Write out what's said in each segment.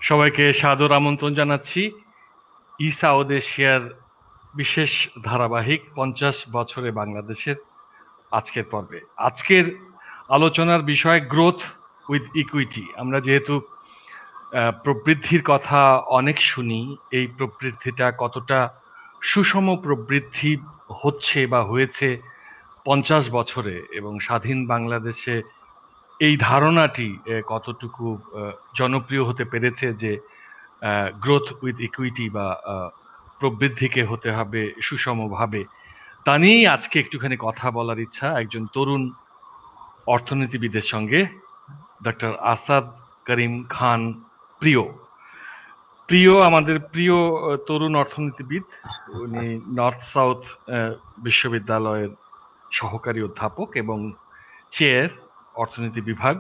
সবাইকে সাদর আমন্ত্রণ জানাচ্ছি সাউথ এশিয়ার বিশেষ ধারাবাহিক 50 বছরে বাংলাদেশের আজকের পর্বে। আজকের আলোচনার বিষয় গ্রোথ উইথ ইকুইটি। আমরা যেহেতু প্রবৃদ্ধির কথা অনেক শুনি, এই প্রবৃদ্ধিটা কতটা সুষম প্রবৃদ্ধি হচ্ছে বা হয়েছে 50 বছরে, এবং স্বাধীন বাংলাদেশে এই ধারণাটি কতটুকু জনপ্রিয় হতে পেরেছে যে গ্রোথ উইথ ইকুইটি বা প্রবৃদ্ধিকে হতে হবে সুষমভাবে, তা নিয়েই আজকে একটুখানি কথা বলার ইচ্ছা একজন তরুণ অর্থনীতিবিদের সঙ্গে, ডক্টর আসাদ করিম খান প্রিয়। আমাদের প্রিয় তরুণ অর্থনীতিবিদ। উনি নর্থ সাউথ বিশ্ববিদ্যালয়ের সহকারী অধ্যাপক এবং চেয়ার অর্থনীতি বিভাগ।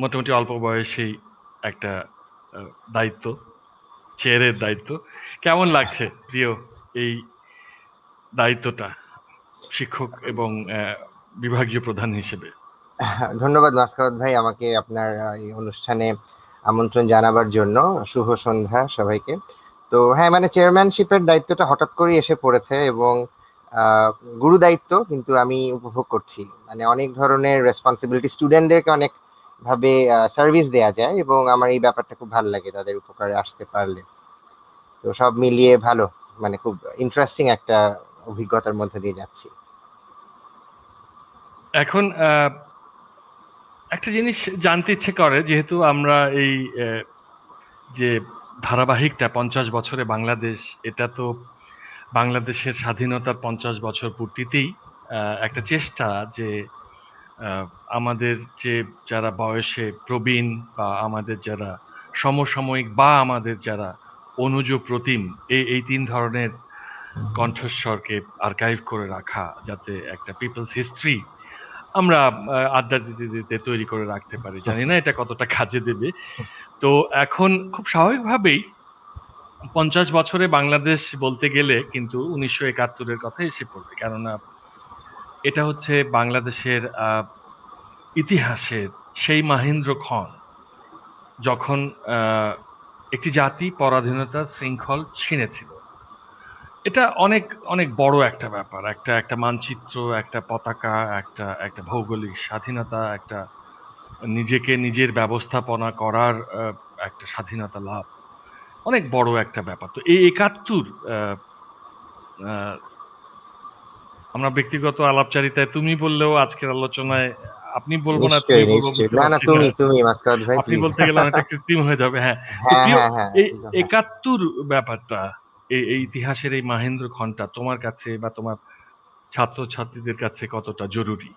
মোটামুটি অল্প বয়সেই একটা দায়িত্ব, চেয়ারের দায়িত্ব। কেমন লাগছে প্রিয় এই দায়িত্বটা, শিক্ষক এবং বিভাগীয় প্রধান হিসেবে? ধন্যবাদ মাসকাওয়াত ভাই, আমাকে আপনার এই অনুষ্ঠানে আমন্ত্রণ জানাবার জন্য। শুভ সন্ধ্যা সবাইকে। তো হ্যাঁ, মানে চেয়ারম্যানশিপের দায়িত্বটা হঠাৎ করেই এসে পড়েছে এবং গুরু দায়িত্ব, কিন্তু আমি উপভোগ করছি। মানে অনেক ধরনের রেসপন্সিবিলিটি, স্টুডেন্টদেরকে অনেক ভাবে সার্ভিস দেয়া যায় এবং আমার এই ব্যাপারটা খুব ভালো লাগে, তাদের উপকারে আসতে পারলে। তো সব মিলিয়ে ভালো, মানে খুব ইন্টারেস্টিং একটা অভিজ্ঞতার মধ্যে দিয়ে যাচ্ছি। এখন একটা জিনিস জানতে ইচ্ছে করে, যেহেতু আমরা এই যে ধারাবাহিকটা 50 বছরে বাংলাদেশ, এটা তো বাংলাদেশের স্বাধীনতার 50 বছর পূর্তিতেই একটা চেষ্টা যে আহ, আমাদের যে যারা বয়সে প্রবীণ বা আমাদের যারা সমসাময়িক বা আমাদের যারা অনুজ প্রতিম, এই তিন ধরনের কণ্ঠস্বরকে আর্কাইভ করে রাখা, যাতে একটা পিপলস হিস্ট্রি আমরা আড্ডা দিতে দিতে তৈরি করে রাখতে পারি। জানি না এটা কতটা কাজে দেবে। তো এখন খুব স্বাভাবিকভাবেই 50 বছরে বাংলাদেশ বলতে গেলে কিন্তু 1971-এর কথা এসে পড়বে, কেননা এটা হচ্ছে বাংলাদেশের ইতিহাসের সেই মাহেন্দ্র ক্ষণ যখন একটি জাতি পরাধীনতার শৃঙ্খল ছিঁড়েছিল। এটা অনেক অনেক বড় একটা ব্যাপার, একটা একটা মানচিত্র, একটা পতাকা, একটা একটা ভৌগোলিক স্বাধীনতা, একটা নিজেকে নিজের ব্যবস্থাপনা করার একটা স্বাধীনতা লাভ, অনেক বড় একটা ব্যাপার। তো এই 71 আমরা ব্যক্তিগত আলাপচারিতায় তুমি বললেও আজকের আলোচনায় আপনি বলবো না তুমি নিশ্চয়ই বলবো, নিশ্চয়ই, বুঝতে না না, পারছি না। তুমি মাসকাওয়াত ভাই, আপনি প্লিজ। বলতে গেলে অনেকটা কৃত্রিম হয়ে যাবে। হ্যাঁ, তো হ্যাঁ প্রিয়, হ্যাঁ হ্যাঁ, এই একদম, হ্যাঁ। 71 ব্যাপারটা, এই ইতিহাসের এই মাহেন্দ্র ক্ষণটা তোমার কাছে বা তোমার ছাত্রছাত্রীদের কাছে কতটা জরুরি?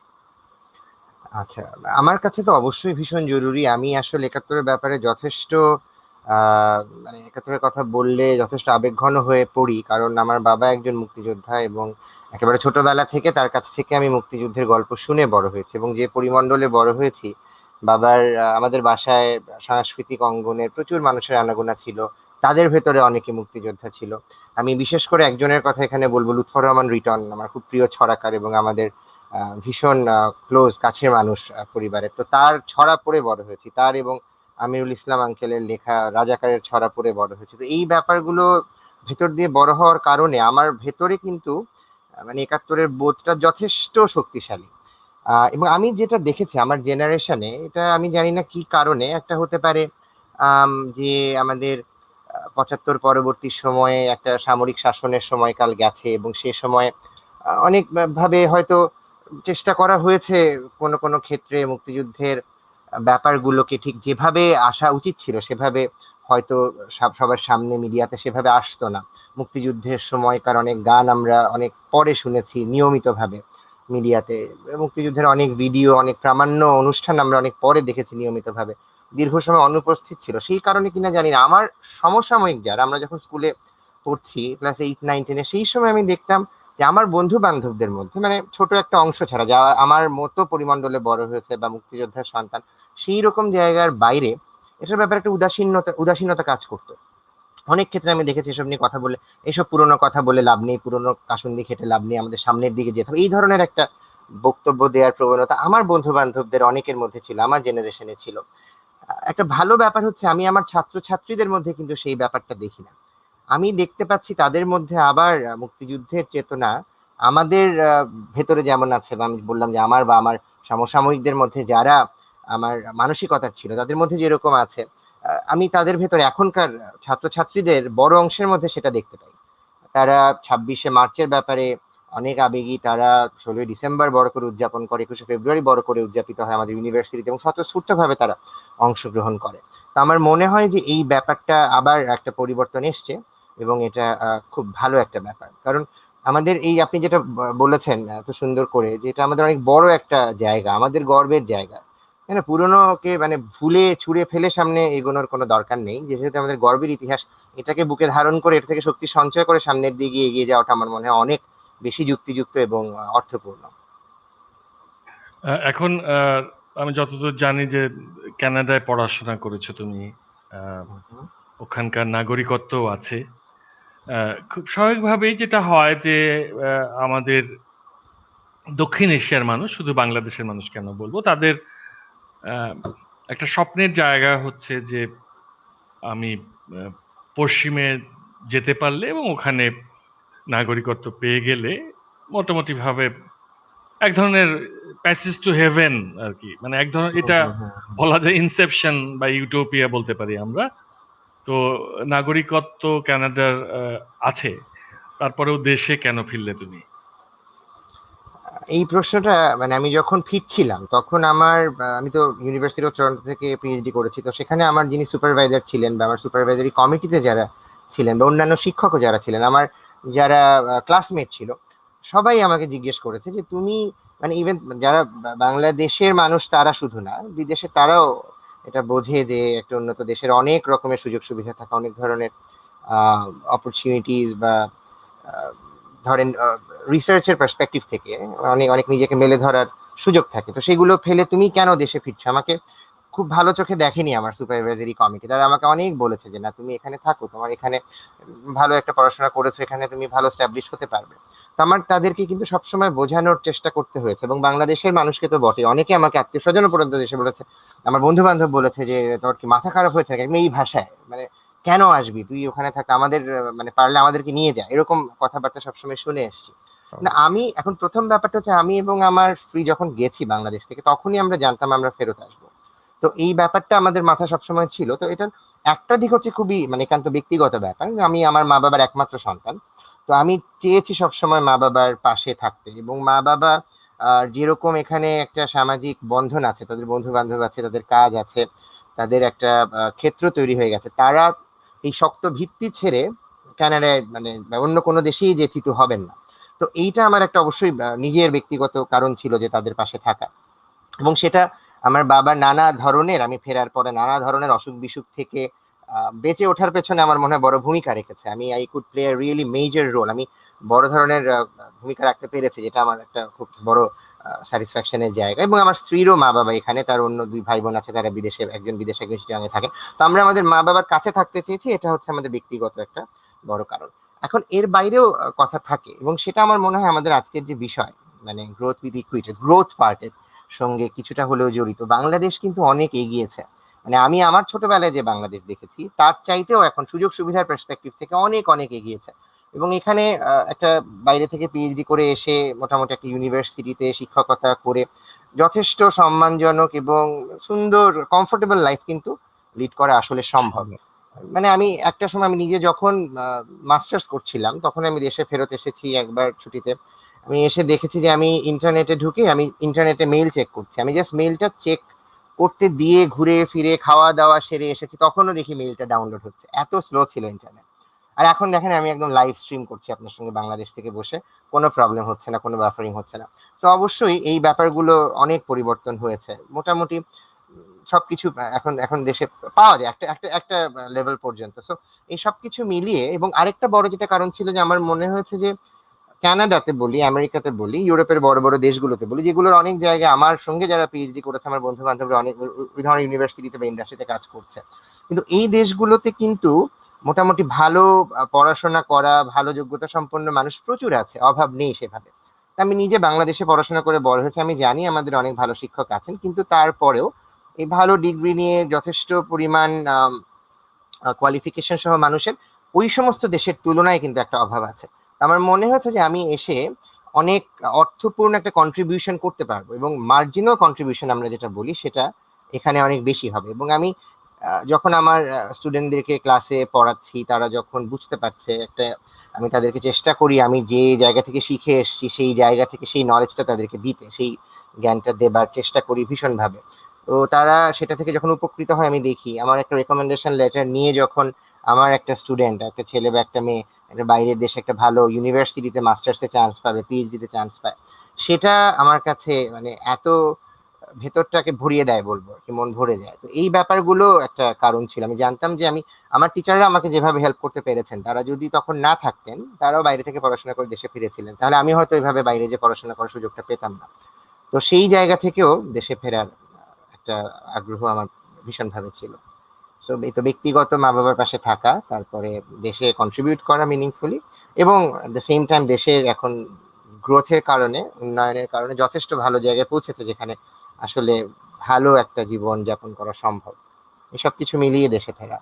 আচ্ছা, আমার কাছে তো অবশ্যই ভীষণ জরুরি। আমি আসলে একাত্তরের ব্যাপারে যথেষ্ট মানে একাত্তরের কথা বললে যথেষ্ট আবেগঘন হয়ে পড়ি, কারণ আমার বাবা একজন মুক্তিযোদ্ধা এবং একেবারে ছোটবেলা থেকে তার কাছ থেকে আমি মুক্তিযুদ্ধের গল্প শুনে বড় হয়েছি এবং যে পরিমণ্ডলে বড় হয়েছি, বাবার আমাদের বাসায় সাংস্কৃতিক অঙ্গনের প্রচুর মানুষের আনাগোনা ছিল, তাদের ভেতরে অনেকে মুক্তিযোদ্ধা ছিল। আমি বিশেষ করে একজনের কথা এখানে বলবো, লুৎফর রহমান রিটন, আমার খুব প্রিয় ছড়াকার এবং আমাদের ভীষণ ক্লোজ কাছের মানুষ পরিবারের। তো তার ছড়া পড়ে বড় হয়েছি, তার এবং আমিরুল ইসলাম আঙ্কেলের লেখা রাজাকারের ছড়া পড়ে বড় হয়েছে। তো এই ব্যাপারগুলো ভেতর দিয়ে বড় হওয়ার কারণে আমার ভেতরে কিন্তু মানে একাত্তরের বোধটা যথেষ্ট শক্তিশালী। এবং আমি যেটা দেখেছি আমার জেনারেশনে, এটা আমি জানি না কি কারণে, একটা হতে পারে যে আমাদের 75 পরবর্তী সময়ে একটা সামরিক শাসনের সময়কাল গেছে এবং সে সময় অনেক ভাবে হয়তো চেষ্টা করা হয়েছে কোনো কোনো ক্ষেত্রে মুক্তিযুদ্ধের ব্যাপারগুলোকে ঠিক যেভাবে আসা উচিত ছিল সেভাবে হয়তো সবার সামনে মিডিয়াতে সেভাবে আসতো না। মুক্তিযুদ্ধের সময়কার অনেক গান আমরা অনেক পরে শুনেছি নিয়মিতভাবে মিডিয়াতে, মুক্তিযুদ্ধের অনেক ভিডিও, অনেক প্রামাণ্য অনুষ্ঠান আমরা অনেক পরে দেখেছি নিয়মিতভাবে, দীর্ঘ সময় অনুপস্থিত ছিল। সেই কারণে কিনা জানি না, আমার সমসাময়িক যারা, আমরা যখন স্কুলে পড়ছি ক্লাস 8, 9, 10-এ, সেই সময় আমি দেখতাম যে আমার বন্ধু বান্ধবদের মধ্যে, মানে ছোট একটা অংশ ছাড়া, যারা আমার মতো পরিমণ্ডলে বড় হয়েছে বা মুক্তিযোদ্ধার সন্তান, সেই রকম জায়গার বাইরে এটার ব্যাপারে একটা উদাসীনতা কাজ করতো। অনেক ক্ষেত্রে আমি দেখেছি এসব নিয়ে কথা বলে, এইসব পুরোনো কথা বলে লাভ নেই, পুরোনো কাসুন্দি খেটে লাভ নেই, আমাদের সামনের দিকে যেতে হবে, এই ধরনের একটা বক্তব্য দেওয়ার প্রবণতা আমার বন্ধু বান্ধবদের অনেকের মধ্যে ছিল, আমার জেনারেশনে ছিল। একটা ভালো ব্যাপার হচ্ছে আমি আমার ছাত্রছাত্রীদের মধ্যে কিন্তু সেই ব্যাপারটা দেখি না। আমি দেখতে পাচ্ছি তাদের মধ্যে আবার মুক্তিযুদ্ধের চেতনা আমাদের ভেতরে যেমন আছে, বা আমি বললাম যে আমার বা আমার সমসাময়িকদের মধ্যে যারা আমার মানসিকতার ছিল তাদের মধ্যে যেরকম আছে, আমি তাদের ভেতরে এখনকার ছাত্রছাত্রীদের বড় অংশের মধ্যে সেটা দেখতে পাই। তারা 26শে মার্চের ব্যাপারে অনেক আবেগী, তারা 16ই ডিসেম্বর বড় করে উদযাপন করে, 21শে ফেব্রুয়ারি বড় করে উদযাপিত হয় আমাদের ইউনিভার্সিটিতে, এবং স্বতঃস্ফূর্ত ভাবে তারা অংশগ্রহণ করে। তো আমার মনে হয় যে এই ব্যাপারটা আবার একটা পরিবর্তন এসছে, এবং এটা খুব ভালো একটা ব্যাপার। কারণ আমাদের এই আপনি যেটা বলেছেন এত সুন্দর করে, যে এটা আমাদের অনেক বড় একটা জায়গা, আমাদের গর্বের জায়গা, তাই না? পুরোনোকে মানে ভুলে ছুঁড়ে ফেলে সামনে এগোনোর কোনো দরকার নেই, যেহেতু আমাদের গর্বের ইতিহাস, এটাকে বুকে ধারণ করে এটা থেকে শক্তি সঞ্চয় করে সামনের দিকে এগিয়ে যাওয়াটা আমার মনে হয় অনেক বেশি যুক্তিযুক্ত এবং অর্থপূর্ণ। এখন আমি যতদূর জানি যে কানাডায় পড়াশোনা করেছো তুমি, আহ, হুম, ওখানকার নাগরিকত্বও আছে। খুব স্বাভাবিকভাবেই যেটা হয় যে আমাদের দক্ষিণ এশিয়ার মানুষ, শুধু বাংলাদেশের মানুষ কেন বলবো, তাদের আহ, একটা স্বপ্নের জায়গা হচ্ছে যে আমি আহ, পশ্চিমে যেতে পারলে এবং ওখানে নাগরিকত্ব পেয়ে গেলে মোটামুটি ভাবে এক ধরনের প্যাসেজ টু হেভেন আর কি, মানে এক ধরনের হুম, এটা হুম, হুম, হুম। বলা যায় ইনসেপশন বা ইউটোপিয়া বলতে পারি আমরা। তো নাগরিকত্ব কানাডার আছে, তারপরেও দেশে কেন ফিরলে তুমি? এই প্রশ্নটা মানে আমি যখন ফিরছিলাম তখন আমার আমি তো ইউনিভার্সিটি অফ টরন্টো থেকে পিএইচডি করেছি, তো সেখানে আমার যিনি সুপারভাইজার ছিলেন বা আমার সুপারভাইজারি কমিটিতে যারা ছিলেন বা অন্যান্য শিক্ষকও যারা ছিলেন, আমার যারা ক্লাসমেট ছিল, সবাই আমাকে জিজ্ঞেস করেছে যে তুমি মানে ইভেন যারা বাংলাদেশের মানুষ তারা শুধু না, বিদেশে তারাও এটা বোঝে যে একটা উন্নত দেশের অনেক রকমের সুযোগ সুবিধা থাকা, অনেক ধরনের অপরচুনিটিস বা আহ, ধরেন রিসার্চের পার্সপেক্টিভ থেকে অনেক অনেক নিজেকে মেলে ধরার সুযোগ থাকে। তো সেগুলো ফেলে তুমি কেন দেশে ফিরছো? আমাকে খুব ভালো চোখে দেখেনি আমার সুপারভাইজারি কমিটি, তারা আমাকে অনেক বলেছে যে না, তুমি এখানে থাকো, তোমার এখানে ভালো একটা পড়াশোনা করেছো, এখানে তুমি ভালো স্ট্যাবলিশ হতে পারবে। তো আমার তাদেরকে কিন্তু সবসময় বোঝানোর চেষ্টা করতে হয়েছে, এবং বাংলাদেশের মানুষকে তো বটে, অনেকে আমাকে আত্মীয় স্বজন পর্যন্ত দেশে বলেছে, আমার বন্ধু বান্ধব বলেছে যে তোর কি মাথা খারাপ হয়েছে নাকি? একদম এই ভাষায় মানে কেন আসবি তুই ওখানে থাক, আমাদের মানে পারলে আমাদেরকে নিয়ে যা, এরকম কথাবার্তা সবসময় শুনে এসেছি। না আমি এখন প্রথম ব্যাপারটা হচ্ছে আমি এবং আমার স্ত্রী যখন গেছি বাংলাদেশ থেকে তখনই আমরা জানতাম আমরা ফেরত আসবো। তো এই ব্যাপারটা আমাদের মাথা সবসময় ছিল। তো এটার একটা দিক হচ্ছে খুবই মানে একান্ত ব্যক্তিগত ব্যাপার, আমি আমার মা বাবার একমাত্র সন্তান। তো আমি চেয়েছি সবসময় মা বাবার পাশে থাকতে, এবং মা বাবা যেরকম এখানে একটা সামাজিক বন্ধন আছে, তাদের বন্ধু বান্ধব আছে, তাদের কাজ আছে, তাদের একটা ক্ষেত্র তৈরি হয়ে গেছে, তারা এই শক্ত ভিত্তি ছেড়ে কানাডায় মানে বা অন্য কোনো দেশেই যে থিতু হবেন না। তো এইটা আমার একটা অবশ্যই নিজের ব্যক্তিগত কারণ ছিল যে তাদের পাশে থাকা। এবং সেটা আমার বাবার নানা ধরনের, আমি ফেরার পরে নানা ধরনের অসুখ বিসুখ থেকে বেঁচে ওঠার পেছনে আমার মনে হয় বড় ভূমিকা রেখেছে। আমি I could play a really major role, আমি বড় ধরনের ভূমিকা রাখতে পেরেছি, যেটা আমার একটা খুব বড় স্যাটিসফ্যাকশনের জায়গা। এবং আমার স্ত্রীরও মা বাবা এখানে, তার অন্য দুই ভাই বোন আছে, তারা বিদেশে, একজন বিদেশে একজন চিটাগাংয়ে থাকে। তো আমরা আমাদের মা বাবার কাছে থাকতে চেয়েছি, এটা হচ্ছে আমাদের ব্যক্তিগত একটা বড় কারণ। এখন এর বাইরেও কথা থাকে, এবং সেটা আমার মনে হয় আমাদের আজকের যে বিষয়, মানে গ্রোথ উইথ ইকুইটি, গ্রোথ পার্টের সঙ্গে কিছুটা হলেও জড়িত। বাংলাদেশ কিন্তু অনেক এগিয়েছে, মানে আমি আমার ছোটবেলায় যে বাংলাদেশ দেখেছি তার চাইতেও এখন সুযোগ সুবিধার পার্সপেক্টিভ থেকে অনেক অনেক এগিয়েছে। এবং এখানে একটা বাইরে থেকে পিএইচডি করে এসে মোটামুটি একটা ইউনিভার্সিটিতে শিক্ষকতা করে যথেষ্ট সম্মানজনক এবং সুন্দর কমফোর্টেবল লাইফ কিন্তু লিড করা আসলে সম্ভব। মানে আমি একটা সময় আমি নিজে যখন মাস্টার্স করছিলাম তখন আমি দেশে ফেরত এসেছি একবার ছুটিতে। আমি এসে দেখেছি যে আমি ইন্টারনেটে ঢুকে আমি ইন্টারনেটে মেইল চেক করছি, আমি জাস্ট মেইলটা চেক করতে দিয়ে ঘুরে ফিরে খাওয়া দাওয়া সেরে এসেছি, তখনও দেখি মেইলটা ডাউনলোড হচ্ছে, এত স্লো ছিল ইন্টারনেট। আর এখন দেখেন আমি একদম লাইভ স্ট্রিম করছি আপনার সঙ্গে বাংলাদেশ থেকে বসে, কোনো প্রবলেম হচ্ছে না, কোনো বাফারিং হচ্ছে না। তো অবশ্যই এই ব্যাপারগুলো অনেক পরিবর্তন হয়েছে মোটামুটি। সবকিছু এখন এখন দেশে পাওয়া যায় একটা একটা একটা লেভেল পর্যন্ত। সো এই সবকিছু মিলিয়ে, এবং আরেকটা বড় যেটা কারণ ছিল যে আমার মনে হয়েছে যে কানাডাতে বলি, আমেরিকাতে বলি, ইউরোপের বড় বড় দেশগুলোতে বলি, যেগুলোর অনেক জায়গায় আমার সঙ্গে যারা পিএইচডি করেছে আমার বন্ধু বান্ধবরা অনেক ওই ধরনের ইউনিভার্সিটিতে বা ইন্ডাস্ট্রিতে কাজ করছে, কিন্তু এই দেশগুলোতে কিন্তু মোটামুটি ভালো পড়াশোনা করা, ভালো যোগ্যতা সম্পন্ন মানুষ প্রচুর আছে, অভাব নেই সেভাবে। তা আমি নিজে বাংলাদেশে পড়াশোনা করে বড় হয়েছে, আমি জানি আমাদের অনেক ভালো শিক্ষক আছেন, কিন্তু তারপরেও এই ভালো ডিগ্রি নিয়ে যথেষ্ট পরিমাণ কোয়ালিফিকেশন সহ মানুষের ওই সমস্ত দেশের তুলনায় কিন্তু একটা অভাব আছে। আমার মনে হচ্ছে যে আমি এসে অনেক অর্থপূর্ণ একটা কন্ট্রিবিউশন করতে পারবো, এবং মার্জিনাল কন্ট্রিবিউশন আমরা যেটা বলি সেটা এখানে অনেক বেশি হবে। এবং আমি যখন আমার স্টুডেন্টদেরকে ক্লাসে পড়াচ্ছি, তারা যখন বুঝতে পারছে একটা, আমি তাদেরকে চেষ্টা করি আমি যে জায়গা থেকে শিখে এসেছি সেই জায়গা থেকে সেই নলেজটা তাদেরকে দিতে, সেই জ্ঞানটা দেবার চেষ্টা করি ভীষণভাবে। তো তারা সেটা থেকে যখন উপকৃত হয়, আমি দেখি আমার একটা রেকমেন্ডেশন লেটার নিয়ে যখন আমার একটা স্টুডেন্ট, একটা ছেলে বা একটা মেয়ে একটা বাইরের দেশে একটা ভালো ইউনিভার্সিটিতে মাস্টার্সে চান্স পাবে, পিএইচডিতে চান্স পায়, সেটা আমার কাছে মানে এত ভেতরটাকে ভরিয়ে দেয় বলবো কি, মন ভরে যায়। তো এই ব্যাপারগুলো একটা কারণ ছিল। আমি জানতাম যে আমি, আমার টিচাররা আমাকে যেভাবে হেল্প করতে পেরেছেন, তারা যদি তখন না থাকতেন, তারাও বাইরে থেকে পড়াশোনা করে দেশে ফিরেছিলেন, তাহলে আমি হয়তো এইভাবে বাইরে যে পড়াশোনা করার সুযোগটা পেতাম না। তো সেই জায়গা থেকেও দেশে ফেরার একটা আগ্রহ আমার ভীষণভাবে ছিল। সো এই তো ব্যক্তিগত মা বাবার পাশে থাকা, তারপরে দেশে কন্ট্রিবিউট করা মিনিংফুলি, এবং দ্য সেম টাইম দেশের এখন গ্রোথের কারণে, উন্নয়নের কারণে যথেষ্ট ভালো জায়গায় পৌঁছেছে যেখানে আসলে ভালো একটা জীবন যাপন করা সম্ভব। এসব কিছু মিলিয়ে দেশে ফেরা।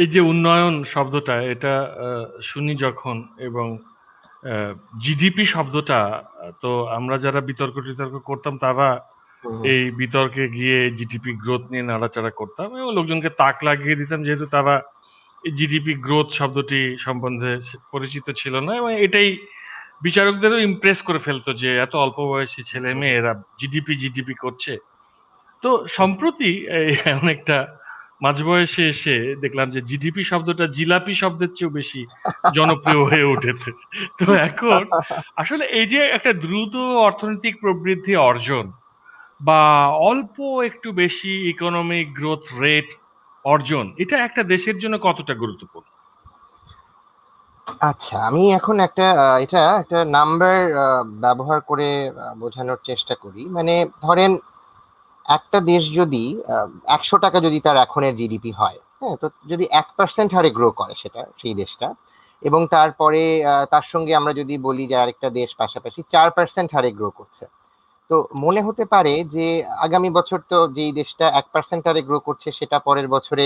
এই যে উন্নয়ন শব্দটা, এটা শুনি যখন, এবং জিডিপি শব্দটা, তো আমরা যারা বিতর্ক টিতর্ক করতাম তারা হুম, এই বিতর্কে গিয়ে জিডিপি গ্রোথ নিয়ে নাড়াচাড়া করতাম এবং লোকজনকে তাক লাগিয়ে দিতাম, যেহেতু তারা এই জিডিপি গ্রোথ শব্দটি সম্বন্ধে পরিচিত ছিল না, এবং এটাই বিচারকদেরও ইমপ্রেস করে ফেলতো যে এত অল্প বয়সী ছেলে হুম, মেয়ে এরা জিডিপি জিডিপি করছে। তো হুম। সম্প্রতি এই অনেকটা মাঝবয়সে এসে দেখলাম যে জিডিপি শব্দটা জিলাপি শব্দের চেয়েও বেশি জনপ্রিয় হয়ে উঠেছে। তো এখন আসলে এই যে একটা দ্রুত অর্থনৈতিক প্রবৃদ্ধি অর্জন বা অল্প একটু বেশি ইকোনমিক গ্রোথ রেট অর্জন, এটা একটা দেশের জন্য কতটা গুরুত্বপূর্ণ? আচ্ছা, আমি এখন একটা এটা একটা নাম্বার ব্যবহার করে বোঝানোর চেষ্টা করি। মানে ধরেন একটা দেশ যদি ১০০ টাকা যদি তার এখনের জিডিপি হয়, হ্যাঁ, তো যদি 1% হারে গ্রো করে সেটা, সেই দেশটা, এবং তারপরে তার সঙ্গে আমরা যদি বলি যে আরেকটা দেশ পাশাপাশি 4% হারে গ্রো করছে, তো মনে হতে পারে যে আগামী বছর তো যেই দেশটা 1% হারে গ্রো করছে সেটা পরের বছরে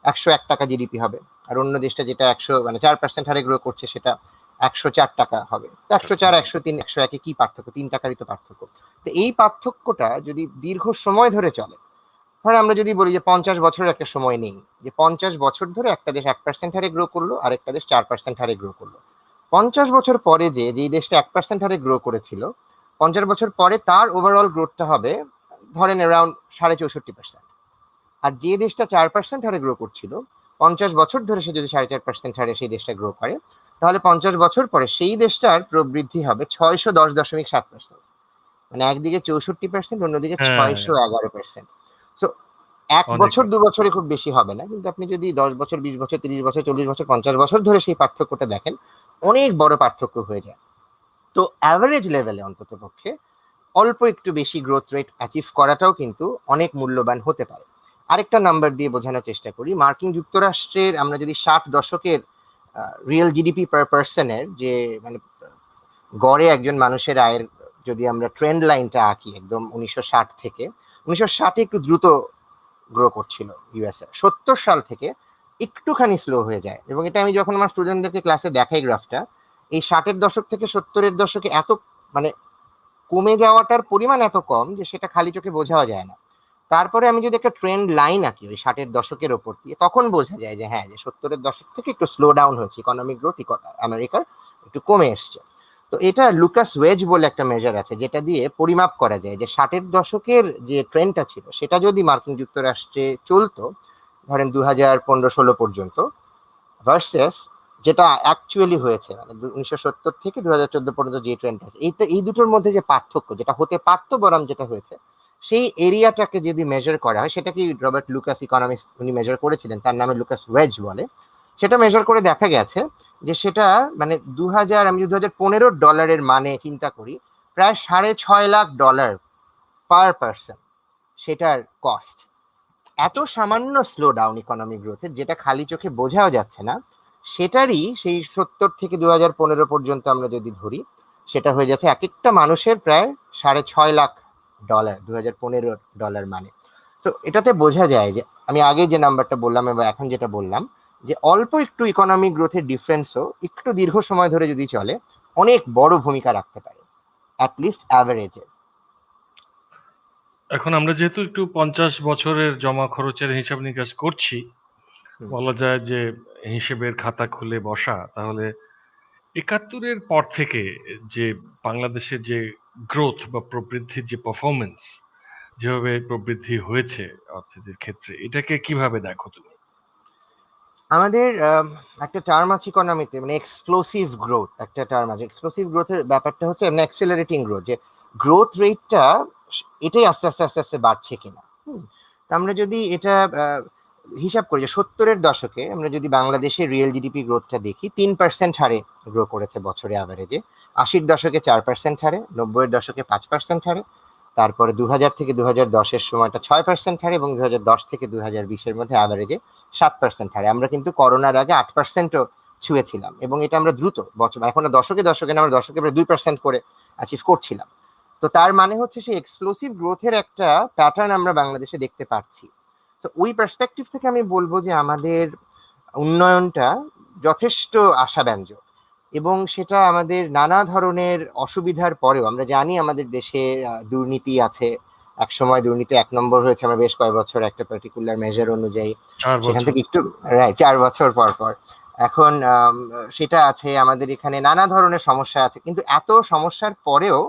১০১ টাকা জিডিপি হবে, আর অন্য দেশটা যেটা ১০০ মানে 4% হারে গ্রো করছে সেটা ১০৪ টাকা হবে। তো ১০৪, ১০৩, ১০১-এ কি পার্থক্য? ৩ টাকারই তো পার্থক্য। তো এই পার্থক্যটা যদি দীর্ঘ সময় ধরে চলে, ধরো আমরা যদি বলি যে 50 বছরের একটা সময় নেই, যে 50 বছর ধরে একটা দেশ 1% হারে গ্রো করলো, আরেকটা দেশ 4% হারে গ্রো করলো, 50 বছর পরে যে যেই দেশটা 1% হারে গ্রো করেছিল, 50 বছর পরে তার ওভারঅল গ্রোথটা হবে ধরেন অ্যারাউন্ড 64.5%। আর যে দেশটা 4% হারে গ্রো করছিল, 50 বছর ধরে সে যদি 4.5% হারে সেই দেশটা গ্রো করে, তাহলে 50 বছর পরে সেই দেশটার প্রবৃদ্ধি হবে 610.7%। মানে একদিকে 64%, অন্যদিকে হ্যাঁ, 611%। সো এক অনেক বছর দু অনেক। বছরে খুব বেশি হবে না, কিন্তু আপনি যদি 10 বছর, 20 বছর, 30 বছর, 40 বছর, 50 বছর ধরে সেই পার্থক্যটা দেখেন, অনেক বড় পার্থক্য হয়ে যায়। তো অ্যাভারেজ লেভেলে অন্তত পক্ষে অল্প একটু বেশি গ্রোথ রেট অ্যাচিভ করাটাও কিন্তু অনেক মূল্যবান হতে পারে। আরেকটা নাম্বার দিয়ে বোঝানোর চেষ্টা করি, মার্কিন যুক্তরাষ্ট্রের আমরা যদি 60 দশকের রিয়েল জিডিপি পার পার্সনের যে মানে গড়ে একজন মানুষের আয়ের যদি আমরা ট্রেন্ড লাইনটা আঁকি একদম 1960 থেকে, 1960-এ একটু দ্রুত গ্রো করছিল ইউএসএ, 70 সাল থেকে একটুখানি স্লো হয়ে যায়। এবং এটা আমি যখন আমার স্টুডেন্টদেরকে ক্লাসে দেখাই গ্রাফটা, এই 60-এর দশক থেকে 70-এর দশকে এত মানে কমে যাওয়াটার পরিমাণ এত কম যে সেটা খালি চোখে বোঝাও যায় না। তারপরে আমি যদি একটা ট্রেন্ড লাইন আঁকি ওই 60-এর দশকের ওপর দিয়ে, তখন বোঝা যায় যে হ্যাঁ, যে 70-এর দশক থেকে একটু স্লো ডাউন হয়েছে ইকোনমিক গ্রোথ, আমেরিকার একটু কমে এসছে। তো এটা লুকাস ওয়েজ বলে একটা মেজার আছে যেটা দিয়ে পরিমাপ করা যায় যে 60-এর দশকের যে ট্রেন্ডটা ছিল সেটা যদি মার্কিন যুক্তরাষ্ট্রে চলতো ধরেন 2015-16 পর্যন্ত, ভার্সেস যেটা অ্যাকচুয়ালি হয়েছে মানে 1970 থেকে 2014 পর্যন্ত যে ট্রেন্ড আছে, এই দুটোর মধ্যে যে পার্থক্য যেটা হতে পারতো বরং যেটা হয়েছে, সেই এরিয়াটাকে যদি মেজার করা হয়, সেটা কি রবার্ট লুকাস ইকোনমিস্ট উনি মেজার করেছিলেন, তার নামে লুকাস ওয়েজ বলে। সেটা মেজার করে দেখা গেছে যে সেটা মানে 2000, আমি যদি 2015 ডলারের মানে চিন্তা করি, প্রায় $6.5 লাখ পার পার্সন সেটার কস্ট। এত সামান্য স্লো ডাউন ইকোনমিক গ্রোথের যেটা খালি চোখে বোঝাও যাচ্ছে না, সেটারই সেই 70 থেকে 2015 পর্যন্ত আমরা যদি ধরি, সেটা হয়ে যাচ্ছে এক একটা মানুষের প্রায় $6.5 লাখ, 2015 ডলার মানে। তো এটাতে বোঝা যায় যে আমি আগে যে নাম্বারটা বললাম এবং এখন যেটা বললাম, যে অল্প একটু ইকোনমিক গ্রোথের ডিফারেন্সও একটু দীর্ঘ সময় ধরে যদি চলে অনেক বড় ভূমিকা রাখতে পারে, অ্যাটলিস্ট অ্যাভারেজে। এখন আমরা যেহেতু একটু 50 বছরের জমা খরচের হিসাব নিকাশ করছি, বলা যায় যে হিসেবের খাতা খুলে বসা, তাহলে ৭১-এর পর থেকে যে বাংলাদেশের যে গ্রোথ বা প্রবৃদ্ধির যে পারফরমেন্স, যেভাবে প্রবৃদ্ধি হয়েছে অর্থনীতির ক্ষেত্রে, এটাকে কিভাবে দেখো তুমি? আমাদের একটা টার্ম আছে ইকোনমিতে, মানে এক্সপ্লোসিভ গ্রোথ একটা টার্ম আছে। এক্সপ্লোসিভ গ্রোথের ব্যাপারটা হচ্ছে এমনি অ্যাক্সেলারেটিং গ্রোথ, যে গ্রোথ রেটটা এটাই আস্তে আস্তে আস্তে আস্তে বাড়ছে কিনা। তো আমরা যদি এটা হিসাব করি যে ৭০-এর দশকে আমরা যদি বাংলাদেশের রিয়েল জিডিপি গ্রোথটা দেখি, ৩% হারে গ্রো করেছে বছরে অ্যাভারেজে। ৮০-এর দশকে 4% হারে, ৯০-এর দশকে 5% হারে, তারপরে ২০০০ থেকে ২০১০-এর সময়টা ৬% হারে, এবং ২০১০ থেকে ২০২০-এর মধ্যে অ্যাভারেজে 7% হারে। আমরা কিন্তু করোনার আগে 8%ও ছুঁয়েছিলাম, এবং এটা আমরা দ্রুত বছর, এখন দশকে দশকে না, আমরা দশকে প্রায় 2% করে অ্যাচিভ করছিলাম। তো তার মানে হচ্ছে সেই এক্সপ্লোসিভ গ্রোথের একটা প্যাটার্ন আমরা বাংলাদেশে দেখতে পাচ্ছি। তো ওই পার্সপেক্টিভ থেকে আমি বলবো যে আমাদের উন্নয়নটা যথেষ্ট আশাব্যঞ্জক, এবং সেটা আমাদের নানা ধরনের অসুবিধার পরেও, আমরা জানি আমাদের দেশে দুর্নীতি আছে। এক সময় দুর্নীতি ১ নম্বর হয়েছে আমরা বেশ কয়েক বছর একটা পার্টিকুলার মেজার অনুযায়ী, ৪ সেখান বছর। থেকে একটু, রাইট, ৪ বছর পর পর এখন সেটা আছে। আমাদের এখানে নানা ধরনের সমস্যা আছে, কিন্তু এত সমস্যার পরেও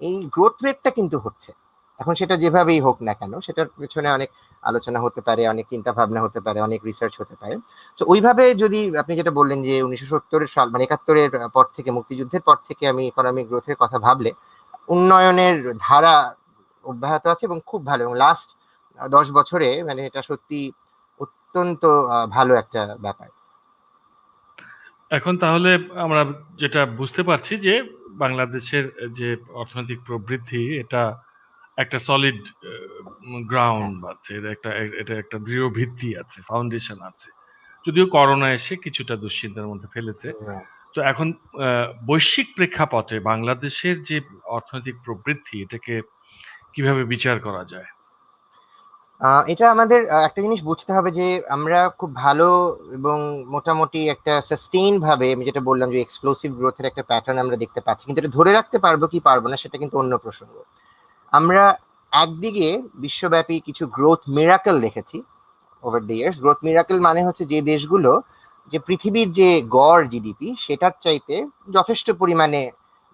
এই গ্রোথ রেটটা কিন্তু হচ্ছে। এখন সেটা যেভাবেই হোক না কেন, সেটার পেছনে অনেক আলোচনা হতে পারে, অনেক চিন্তা ভাবনা হতে পারে, অনেক রিসার্চ হতে পারে। তো ওইভাবে যদি আপনি যেটা বললেন যে ১৯৭০-এর সাল, মানে ৭১-এর পর থেকে, মুক্তিযুদ্ধের পর থেকে আমি ইকোনমিক গ্রোথের কথা ভাবলে, উন্নয়নের ধারা অব্যাহত আছে এবং খুব ভালো, এবং লাস্ট ১০ বছরে মানে এটা সত্যি অত্যন্ত ভালো একটা ব্যাপার। এখন তাহলে আমরা যেটা বুঝতে পারছি যে বাংলাদেশের যে অর্থনৈতিক প্রবৃদ্ধি, এটা একটা সলিড হ্যাঁ, গ্রাউন্ড আছে, এটা একটা দৃঢ় ভিত্তি আছে, ফাউন্ডেশন আছে। যদিও করোনা এসে কিছুটা দুশ্চিন্তার মধ্যে ফেলেছে। right. তো এখন বৈশ্বিক প্রেক্ষাপটে বাংলাদেশের যে অর্থনৈতিক প্রবৃদ্ধি, এটাকে কিভাবে বিচার করা যায়? এটা আমাদের একটা জিনিস বুঝতে হবে যে আমরা খুব ভালো এবং মোটামুটি একটা সাস্টেইন ভাবে, আমি যেটা বললাম যে এক্সপ্লোসিভ গ্রোথের একটা প্যাটার্ন আমরা দেখতে পাচ্ছি, কিন্তু এটা ধরে রাখতে পারবো কি পারবো না সেটা কিন্তু অন্য প্রসঙ্গ। আমরা একদিকে বিশ্বব্যাপী কিছু গ্রোথ মিরাকেল দেখেছি over the years. Growth miracle মানে হচ্ছে যে দেশগুলো, যে পৃথিবীর যে গড় জিডিপি সেটার চাইতে যথেষ্ট পরিমাণে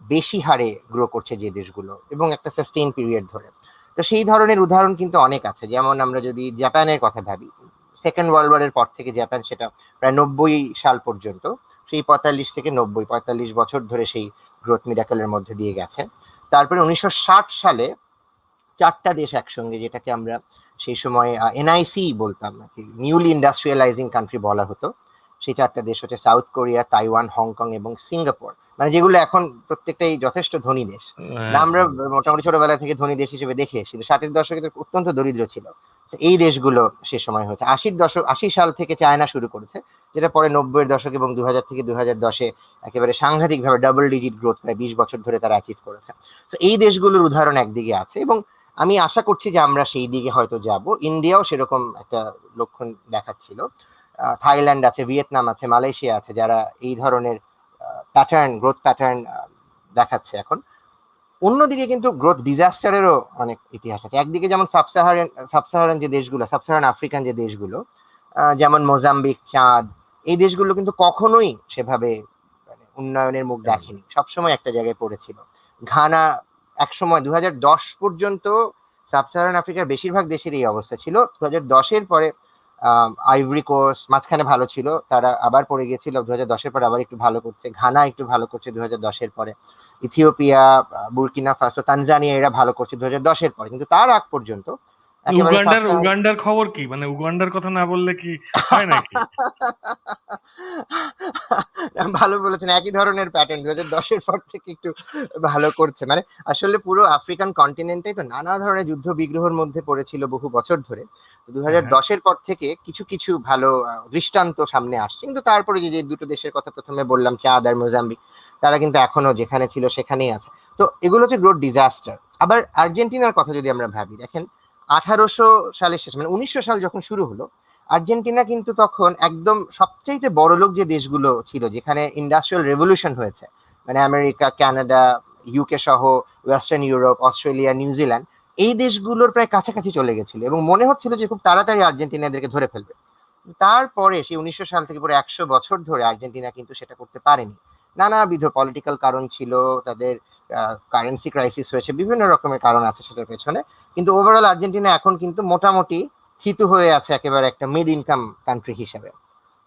বেশি হারে গ্রো করছে যে দেশগুলো, এবং একটা সাস্টেইন পিরিয়ড ধরে। তো সেই ধরনের উদাহরণ কিন্তু অনেক আছে। যেমন আমরা যদি জাপানের কথা ভাবি, সেকেন্ড ওয়ার্ল্ড ওয়ারের পর থেকে জাপান, সেটা প্রায় ৯০ সাল পর্যন্ত, সেই ৪৫ থেকে ৯০, ৪৫ বছর ধরে সেই গ্রোথ মিরাকেলের মধ্যে দিয়ে গেছে। তারপরে ১৯৬০ সালে ৪টা দেশ একসঙ্গে, যেটাকে আমরা সেই সময় এনআইসি বলতাম, নিউলি ইন্ডাস্ট্রিয়ালাইজিং কান্ট্রি বলা হতো। সেই ৪টা দেশ হচ্ছে সাউথ কোরিয়া, তাইওয়ান, হংকং এবং সিঙ্গাপুর, মানে যেগুলো এখন প্রত্যেকটাই যথেষ্ট ধনী দেশ। না, হ্যাঁ, আমরা হ্যাঁ। মোটামুটি ছোটবেলা থেকে ধনী দেশ হিসেবে দেখে এসেছি, ৬০-এর দশকে তো অত্যন্ত দরিদ্র ছিল। তো এই দেশগুলো সে সময় হয়েছে। ৮০ সাল থেকে চায়না শুরু করেছে, যেটা পরে ৯০-এর দশক এবং ২০০০ থেকে ২০১০-এ একেবারে সাংঘাতিকভাবে ডাবল ডিজিট গ্রোথ প্রায় ২০ বছর ধরে তারা অ্যাচিভ করেছে। তো এই দেশগুলোর উদাহরণ একদিকে আছে, এবং আমি আশা করছি যে আমরা সেই দিকে হয়তো যাব। ইন্ডিয়াও সেরকম একটা লক্ষণ দেখাচ্ছিল। থাইল্যান্ড আছে, ভিয়েতনাম আছে, মালয়েশিয়া আছে, যারা এই ধরনের প্যাটার্ন, গ্রোথ প্যাটার্ন দেখাচ্ছে এখন। অন্যদিকে কিন্তু গ্রোথ ডিজাস্টারেরও অনেক ইতিহাস আছে। একদিকে যেমন সাবসাহারান যে দেশগুলো, সাবসাহারান আফ্রিকান যে দেশগুলো, যেমন মোজাম্বিক, চাঁদ, এই দেশগুলো কিন্তু কখনোই সেভাবে মানে উন্নয়নের মুখ হ্যাঁ। দেখেনি, সবসময় একটা জায়গায় পড়েছিল। ঘানা একসময় ২০১০ পর্যন্ত সাবসাহারান আফ্রিকার বেশিরভাগ দেশের এই অবস্থা ছিল। ২০১০-এর পরে আইভরি কোস্ট মাঝখানে ভালো ছিল, তারা আবার পড়ে গিয়েছিল। ২০১০-এর পরে আবার একটু ভালো করছে। ঘানা একটু ভালো করছে ২০১০-এর পরে। ইথিওপিয়া, বুর্কিনা ফাসো, তানজানিয়া এরা ভালো করছে ২০১০-এর পরে, কিন্তু তার আগ পর্যন্ত একেবারে উগান্ডার খবর কি? মানে উগান্ডার কথা না বললে কি হয় নাকি? ভালো বলেছেন, একই ধরনের প্যাটার্ন ২০১০-এর পর থেকে একটু ভালো করছে। মানে আসলে পুরো আফ্রিকান কন্টিনেন্টটাই তো নানা ধরনের যুদ্ধ বিগ্রহের মধ্যে পড়েছিল বহু বছর ধরে। তো হ্যাঁ, হ্যাঁ। ২০১০-এর পর থেকে কিছু কিছু ভালো দৃষ্টান্ত সামনে আসছে, কিন্তু তারপরে যে যে দুটো দেশের কথা প্রথমে বললাম, চাঁদ আর মোজাম্বিক, তারা কিন্তু এখনো যেখানে ছিল সেখানেই আছে। তো এগুলো হচ্ছে গ্রোথ ডিজাস্টার। আবার আর্জেন্টিনার কথা যদি আমরা ভাবি, দেখেন 1800 সালের শেষ, মানে 1900 সাল যখন শুরু হলো, আর্জেন্টিনা কিন্তু তখন একদম সবচাইতে বড়লোক যে দেশগুলো ছিল, যেখানে ইন্ডাস্ট্রিয়াল রেভলিউশন হয়েছে, মানে আমেরিকা, কানাডা, ইউকে সহ ওয়েস্টার্ন ইউরোপ, অস্ট্রেলিয়া, নিউজিল্যান্ড, এই দেশগুলোর প্রায় কাছাকাছি চলে গেছিল এবং মনে হচ্ছিল যে খুব তাড়াতাড়ি আর্জেন্টিনা এদেরকে ধরে ফেলবে। তারপরে সেই 1900 সাল থেকে পুরো 100 বছর ধরে আর্জেন্টিনা কিন্তু সেটা করতে পারেনি। নানাবিধ পলিটিক্যাল কারণ ছিল, তাদের কারেন্সি ক্রাইসিস হয়েছে, বিভিন্ন রকমের কারণ আছে সেটার পেছনে। কিন্তু ওভারঅল আর্জেন্টিনা এখন কিন্তু মোটামুটি থিতু হয়ে আছে একেবারে একটা মিড ইনকাম কান্ট্রি হিসেবে।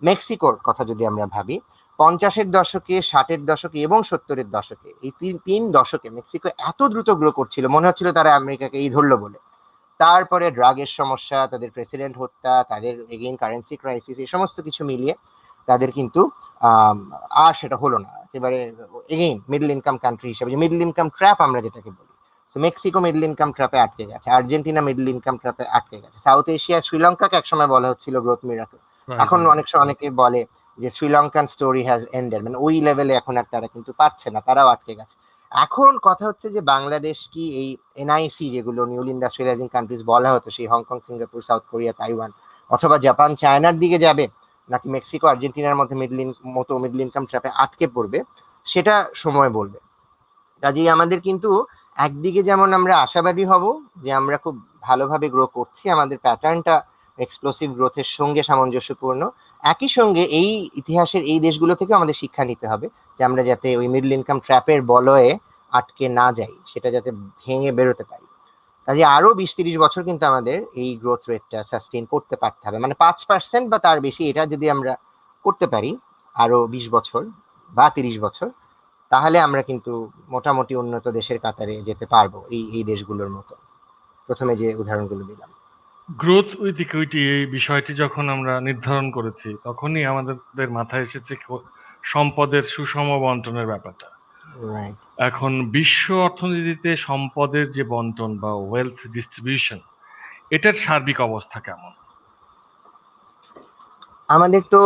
মেক্সিকোর কথা যদি আমরা ভাবি, 50-এর দশকে, 60-এর দশকে এবং 70-এর দশকে, এই তিন দশকে মেক্সিকো এত দ্রুত গ্রো করছিল, মনে হচ্ছিল তারা আমেরিকাকে এই ধরলো বলে। তারপরে ড্রাগের সমস্যা, তাদের প্রেসিডেন্ট হত্যা, তাদের এগেইন কারেন্সি ক্রাইসিস, এই সমস্ত কিছু মিলিয়ে তাদের কিন্তু আম, আর সেটা হলো না একেবারে। এগেইন মিডল ইনকাম কান্ট্রি হিসেবে, যে মিডল ইনকাম ট্র্যাপ আমরা যেটাকে বলি, তো মেক্সিকো মিডল ইনকাম ট্র্যাপে আটকে গেছে, আর্জেন্টিনা মিডল ইনকাম ট্র্যাপে আটকে গেছে। সাউথ এশিয়া শ্রীলঙ্কাকে একসময় বলা হচ্ছিল গ্রোথ মিরাকল, রাইট, এখন রাইট। অনেক সময় অনেকে বলে যে শ্রীলঙ্কান স্টোরি হ্যাজ এন্ডেড, মানে ওই লেভেলে এখন আর তারা কিন্তু পারছে না, তারাও আটকে গেছে। এখন কথা হচ্ছে যে বাংলাদেশ কি এই এনআইসি, যেগুলো নিউলি ইন্ডাস্ট্রিয়ালাইজিং কান্ট্রিজ বলা হতো, সেই Hong Kong, Singapore, south Korea, Taiwan অথবা জাপান, চায়নার দিকে যাবে, নাকি মেক্সিকো, আর্জেন্টিনার মধ্যে মিডল ইনকাম ট্র্যাপে আটকে পড়বে, সেটা সময় বলবে। কাজেই আমাদের কিন্তু একদিকে যেমন আমরা আশাবাদী হব যে আমরা খুব ভালোভাবে গ্রো করছি, আমাদের প্যাটার্নটা এক্সপ্লোসিভ গ্রোথের সঙ্গে সামঞ্জস্যপূর্ণ, একই সঙ্গে এই ইতিহাসের এই দেশগুলো থেকে আমাদের শিক্ষা নিতে হবে যে আমরা যাতে ওই মিডল ইনকাম ট্র্যাপের বলয়ে আটকে না যাই, সেটা যাতে ভেঙে বেরোতে পারি। কাজে আরো 20-30 বছর কিন্তু আমাদের এই গ্রোথ রেটটা সাস্টেইন করতে পারতে হবে, মানে 5% বা তার বেশি, এটা যদি আমরা করতে পারি আরো 20 বছর বা 30 বছর, তাহলে আমরা কিন্তু মোটামুটি উন্নত দেশের কাতারে যেতে পারবো, এই দেশগুলোর মতো, প্রথমে যে উদাহরণগুলো দিলাম। গ্রোথ উইথ ইকুইটি এই বিষয়টি যখন আমরা নির্ধারণ করেছি, তখনই আমাদের মাথায় এসেছে সম্পদের সুষম বন্টনের ব্যাপারটা। রাইট। এখন বিশ্ব অর্থনীতিতে সম্পদের যে বন্টন বা ওয়েলথ ডিস্ট্রিবিউশন, এটার সার্বিক অবস্থা কেমন? আমাদের তো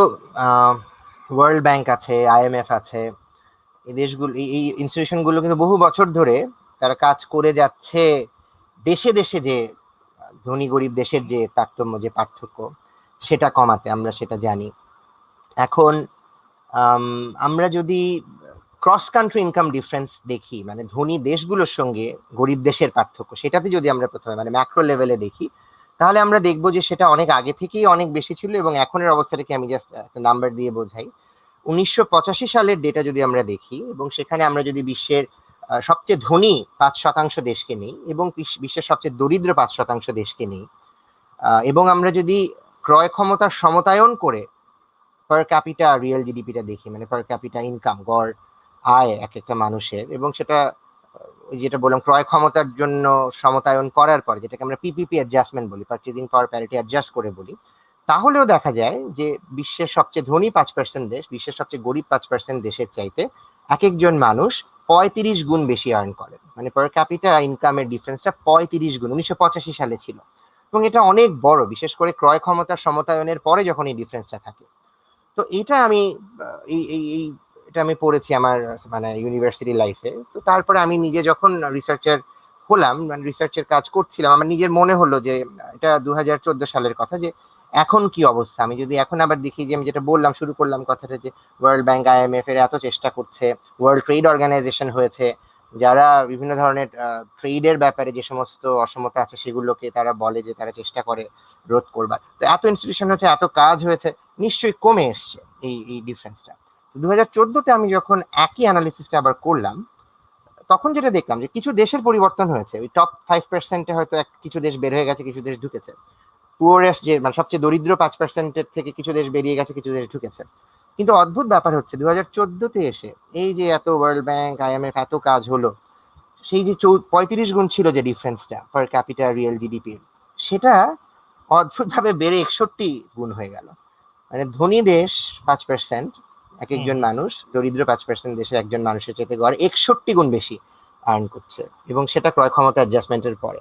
ওয়ার্ল্ড ব্যাংক আছে, আইএমএফ আছে, এই দেশগুলো, এই ইনস্টিটিউশনগুলো কিন্তু বহু বছর ধরে তারা কাজ করে যাচ্ছে দেশে দেশে যে ধনী গরিব দেশের যে তারতম্য, যে পার্থক্য, সেটা কমাতে, আমরা সেটা জানি। এখন আমরা যদি ক্রস কান্ট্রি ইনকাম ডিফারেন্স দেখি, মানে ধনী দেশগুলোর সঙ্গে গরিব দেশের পার্থক্য, সেটাতে যদি আমরা প্রথমে মানে ম্যাক্রো লেভেলে দেখি, তাহলে আমরা দেখবো যে সেটা অনেক আগে থেকেই অনেক বেশি ছিল এবং এখনের অবস্থাটাকে আমি জাস্ট একটা নাম্বার দিয়ে বোঝাই। 1985 সালের ডেটা যদি আমরা দেখি এবং সেখানে আমরা যদি বিশ্বের সবচেয়ে ধনী 5% দেশকে নেই এবং বিশ্বের সবচেয়ে দরিদ্র 5% দেশকে নেই, এবং আমরা যদি ক্রয় ক্ষমতার সমতায়ন করে পার ক্যাপিটা রিয়েল জিডিপিটা দেখি, মানে পার ক্যাপিটা ইনকাম, গড় আয় এক একটা মানুষের, এবং সেটা ওই যেটা বললাম ক্রয় ক্ষমতার জন্য সমতায়ন করার পরে, যেটাকে আমরা পিপিপি অ্যাডজাস্টমেন্ট বলি, পারচেজিং পাওয়ার প্যারিটি অ্যাডজাস্ট করে বলি, তাহলেও দেখা যায় যে বিশ্বের সবচেয়ে ধনী 5% দেশ বিশ্বের সবচেয়ে গরিব 5% দেশের চাইতে এক একজন মানুষ 35 গুণ বেশি আর্ন করেন, মানে পার ক্যাপিটা ইনকামের ডিফারেন্সটা 35 গুণ 1985 সালে ছিল। এবং এটা অনেক বড়, বিশেষ করে ক্রয় ক্ষমতার সমতায়নের পরে যখন এই ডিফারেন্সটা থাকে। তো এটা আমি এই এই এই এটা আমি পড়েছি আমার মানে ইউনিভার্সিটি লাইফে। তো তারপরে আমি নিজে যখন রিসার্চার হলাম, মানে রিসার্চের কাজ করছিলাম, আমার নিজের মনে হলো যে এটা 2014 সালের কথা, যে এখন কি অবস্থা। আমি যদি এখন আবার দেখি, যে আমি যেটা বললাম, শুরু করলাম কথাটা, যে ওয়ার্ল্ড ব্যাংক, আইএমএফ এর এত চেষ্টা করছে, ওয়ার্ল্ড ট্রেড অর্গানাইজেশন হয়েছে, যারা বিভিন্ন ধরনের ট্রেডের ব্যাপারে যে সমস্ত অসমতা আছে সেগুলোকে তারা বলে যে তারা চেষ্টা করে রোধ করবার, তো এত ইনস্টিটিউশন হয়েছে, এত কাজ হয়েছে, নিশ্চয়ই কমে এসছে এই ডিফারেন্সটা। 2014-তে আমি যখন একই অ্যানালিসিসটা আবার করলাম, তখন যেটা দেখলাম যে কিছু দেশের পরিবর্তন হয়েছে, ওই টপ 5%-এ হয়তো কিছু দেশ বের হয়ে গেছে, কিছু দেশ ঢুকেছে। পুয়ারেস্ট, যে মানে সবচেয়ে দরিদ্র 5%-এর থেকে কিছু দেশ বেরিয়ে গেছে, কিছু দেশ ঢুকেছে। কিন্তু অদ্ভুত ব্যাপার হচ্ছে 2014-তে এসে এই যে এত ওয়ার্ল্ড ব্যাংক, আইএমএফ এত কাজ হলো, সেই যে 35 গুণ ছিল যে ডিফারেন্সটা পার ক্যাপিটা রিয়েল জিডিপি, সেটা অদ্ভুতভাবে বেড়ে 61 গুণ হয়ে গেল। মানে ধনী দেশ 5%, এক হুম, একজন হুম। মানুষ, দরিদ্র 5% দেশের একজন মানুষের চাইতে গড় 61 গুণ বেশি আর্ন করছে, এবং সেটা ক্রয় ক্ষমতা অ্যাডজাস্টমেন্টের পরে।